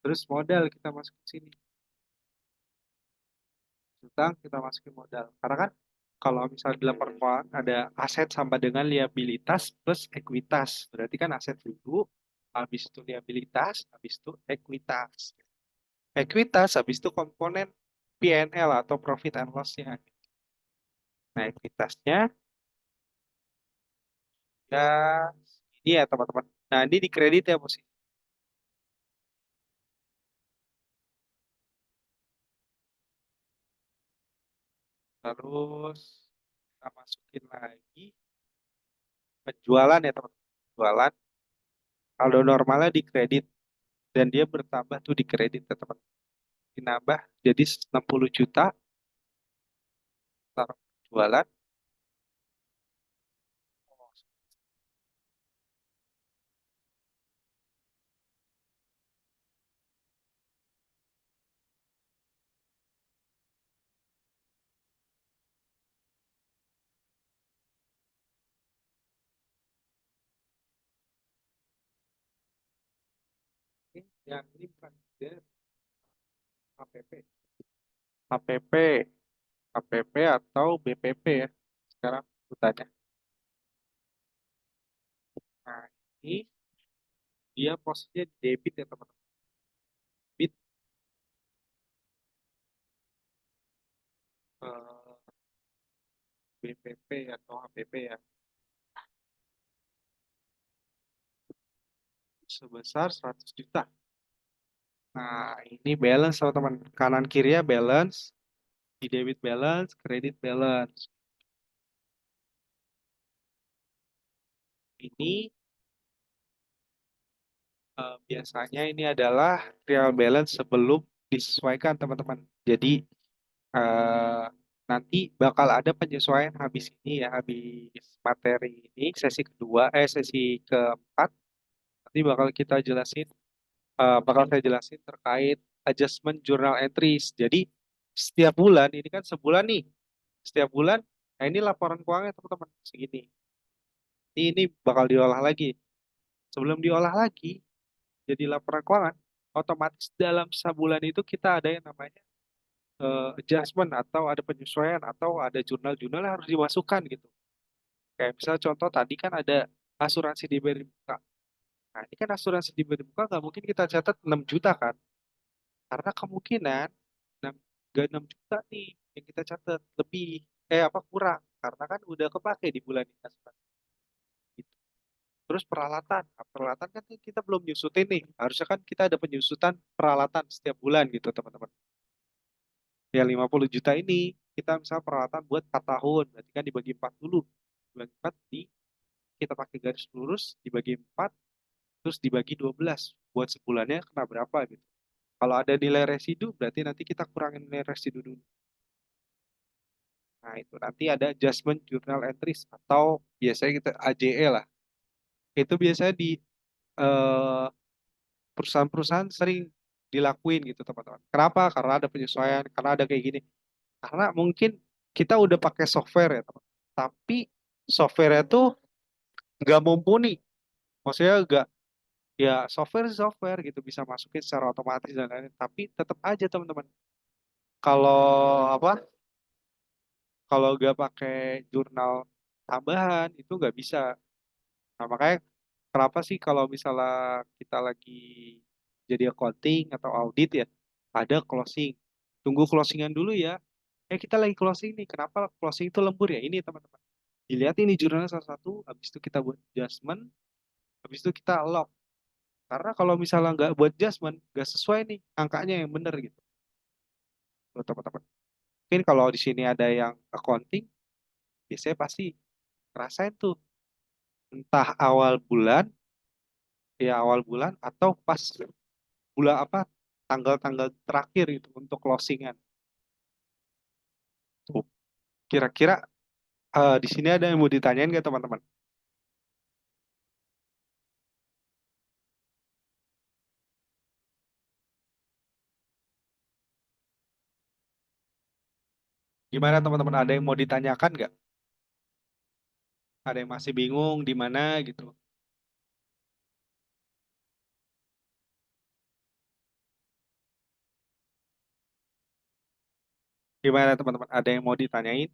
terus modal kita masukin sini. Utang kita masukin modal. Karena kan kalau misalnya di laporan keuangan ada aset sama dengan liabilitas plus ekuitas. Berarti kan aset dulu, habis itu liabilitas, habis itu ekuitas. Ekuitas habis itu komponen P&L atau profit and loss-nya. Nah, ekuitasnya ya ini ya teman-teman. Nah, ini di kredit ya posisi. Terus kita masukin lagi penjualan ya teman-teman. Penjualan kalau normalnya di kredit dan dia bertambah tuh di kredit ya teman-teman. Dinambah jadi 60 juta taruh penjualan. Yang ini bukan dia HPP. HPP, HPP atau BPP ya sekarang sebutannya. Nah, ini dia posisinya di debit ya teman-teman. Debit eh, BPP atau HPP ya sebesar 100 juta. Nah, ini balance teman-teman. Kanan kiri ya balance, di debit balance, kredit balance. Ini biasanya ini adalah real balance sebelum disesuaikan teman-teman. Jadi eh, nanti bakal ada penyesuaian habis ini ya, habis materi ini sesi kedua, sesi keempat. Nanti bakal saya jelasin terkait adjustment journal entries. Jadi setiap bulan ini kan sebulan nih, setiap bulan, nah ini laporan keuangan teman-teman segini. Ini bakal diolah lagi. Sebelum diolah lagi jadi laporan keuangan, otomatis dalam sebulan itu kita ada yang namanya adjustment atau ada penyesuaian atau ada jurnal-jurnal yang harus dimasukkan gitu. Kayak misalnya contoh tadi kan ada asuransi diberi muka. Nah ini kan asuransi diberi muka nggak mungkin kita catat 6 juta kan. Karena kemungkinan 6, nggak 6 juta nih yang kita catat lebih apa kurang. Karena kan udah kepake di bulan ini asuransi. Gitu. Terus peralatan. Nah, peralatan kan kita belum nyusutin nih. Harusnya kan kita ada penyusutan peralatan setiap bulan gitu teman-teman. Ya 50 juta ini kita misalnya peralatan buat 4 tahun. Berarti kan dibagi 4 dulu. Dibagi 4 kita pakai garis lurus dibagi 4 terus dibagi 12 buat sebulannya kena berapa gitu. Kalau ada nilai residu berarti nanti kita kurangin nilai residu dulu. Nah, itu nanti ada adjustment journal entries atau biasanya kita AJE lah. Itu biasanya di eh, perusahaan-perusahaan sering dilakuin gitu teman-teman. Kenapa? Karena ada penyesuaian, karena ada kayak gini. Karena mungkin kita udah pakai software ya teman. Tapi software itu nggak mumpuni. Maksudnya nggak ya software gitu bisa masukin secara otomatis dan lain-lain. Tapi tetap aja teman-teman. Kalau apa? Kalau nggak pakai jurnal tambahan itu nggak bisa. Nah, makanya kenapa sih kalau misalnya kita lagi jadi accounting atau audit ya, ada closing. Tunggu closingan dulu ya. Kita lagi closing nih. Kenapa closing itu lembur ya? Ini teman-teman. Dilihat ini jurnalnya satu-satu, habis itu kita buat adjustment, habis itu kita lock. Karena kalau misalnya nggak buat adjustment, nggak sesuai nih angkanya yang benar gitu. Tuh, teman-teman. Mungkin kalau di sini ada yang accounting, biasanya pasti rasain tuh entah awal bulan atau pas bulan apa tanggal-tanggal terakhir itu untuk closingan. Tuh, kira-kira di sini ada yang mau ditanyain nggak teman-teman? Gimana teman-teman? Ada yang mau ditanyakan nggak? Ada yang masih bingung di mana gitu? Gimana teman-teman? Ada yang mau ditanyain?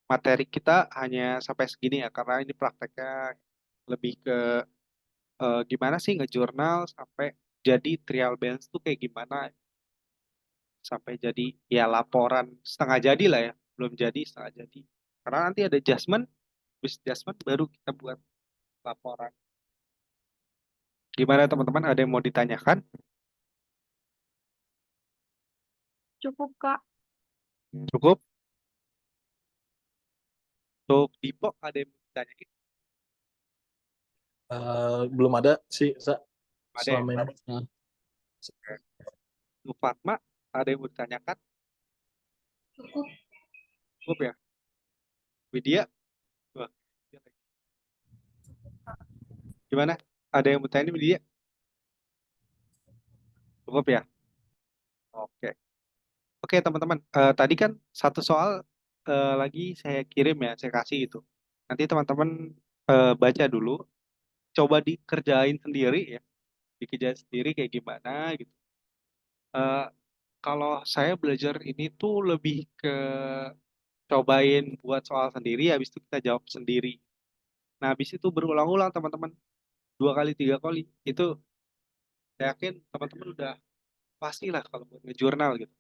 Materi kita hanya sampai segini ya, karena ini prakteknya lebih ke gimana sih ngejurnal sampai jadi trial balance tuh kayak gimana, sampai jadi ya laporan setengah jadi lah ya, belum jadi setengah jadi. Karena nanti ada adjustment, habis adjustment baru kita buat laporan. Gimana teman-teman? Ada yang mau ditanyakan? Cukup, Kak. Cukup? Untuk Dipo ada yang mau ditanyain? Belum ada sih, Sa, Ada ya? selama ini. Nah, Oke. Untuk Fatma ada yang mau ditanyakan? Cukup. Cukup ya? Widya? Wah, gimana? Ada yang mau tanya Widya? Cukup ya? Oke. Oke teman-teman, tadi kan satu soal lagi saya kirim ya, saya kasih itu. Nanti teman-teman baca dulu, coba dikerjain sendiri ya, dikerjain sendiri kayak gimana gitu. Eh, Kalau saya belajar ini tuh lebih ke cobain buat soal sendiri, habis itu kita jawab sendiri. Nah, habis itu berulang-ulang teman-teman, 2 kali, 3 kali. Itu saya yakin teman-teman udah pasti lah kalau buat ngejurnal gitu.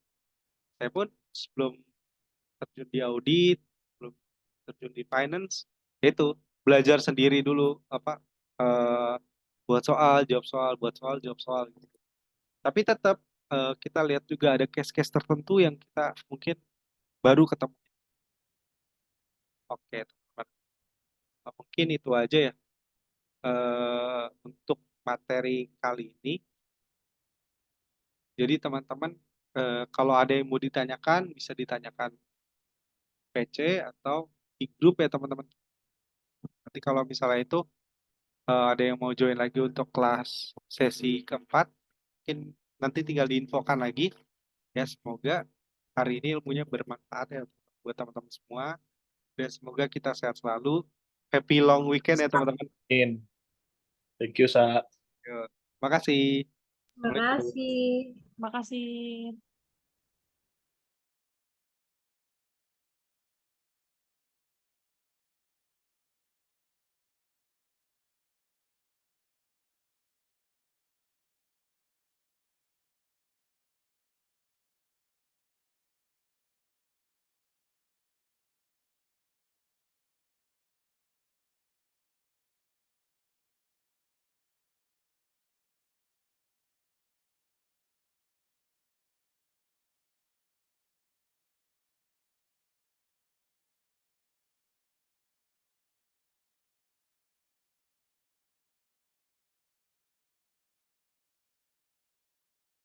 Saya pun sebelum terjun di audit, belum terjun di finance, itu belajar sendiri dulu apa eh, buat soal, jawab soal, buat soal, jawab soal gitu. Tapi tetap kita lihat juga ada case-case tertentu yang kita mungkin baru ketemu. Oke, teman-teman. Mungkin itu aja ya untuk materi kali ini. Jadi teman-teman kalau ada yang mau ditanyakan bisa ditanyakan PC atau di grup ya teman-teman. Nanti kalau misalnya itu ada yang mau join lagi untuk kelas sesi keempat, mungkin nanti tinggal diinfokan lagi. Ya, semoga hari ini ilmunya bermanfaat ya buat teman-teman semua. Dan semoga kita sehat selalu. Happy long weekend ya teman-teman. thank you, Sa. Yuk, makasih. Terima Assalamualaikum. kasih. Makasih.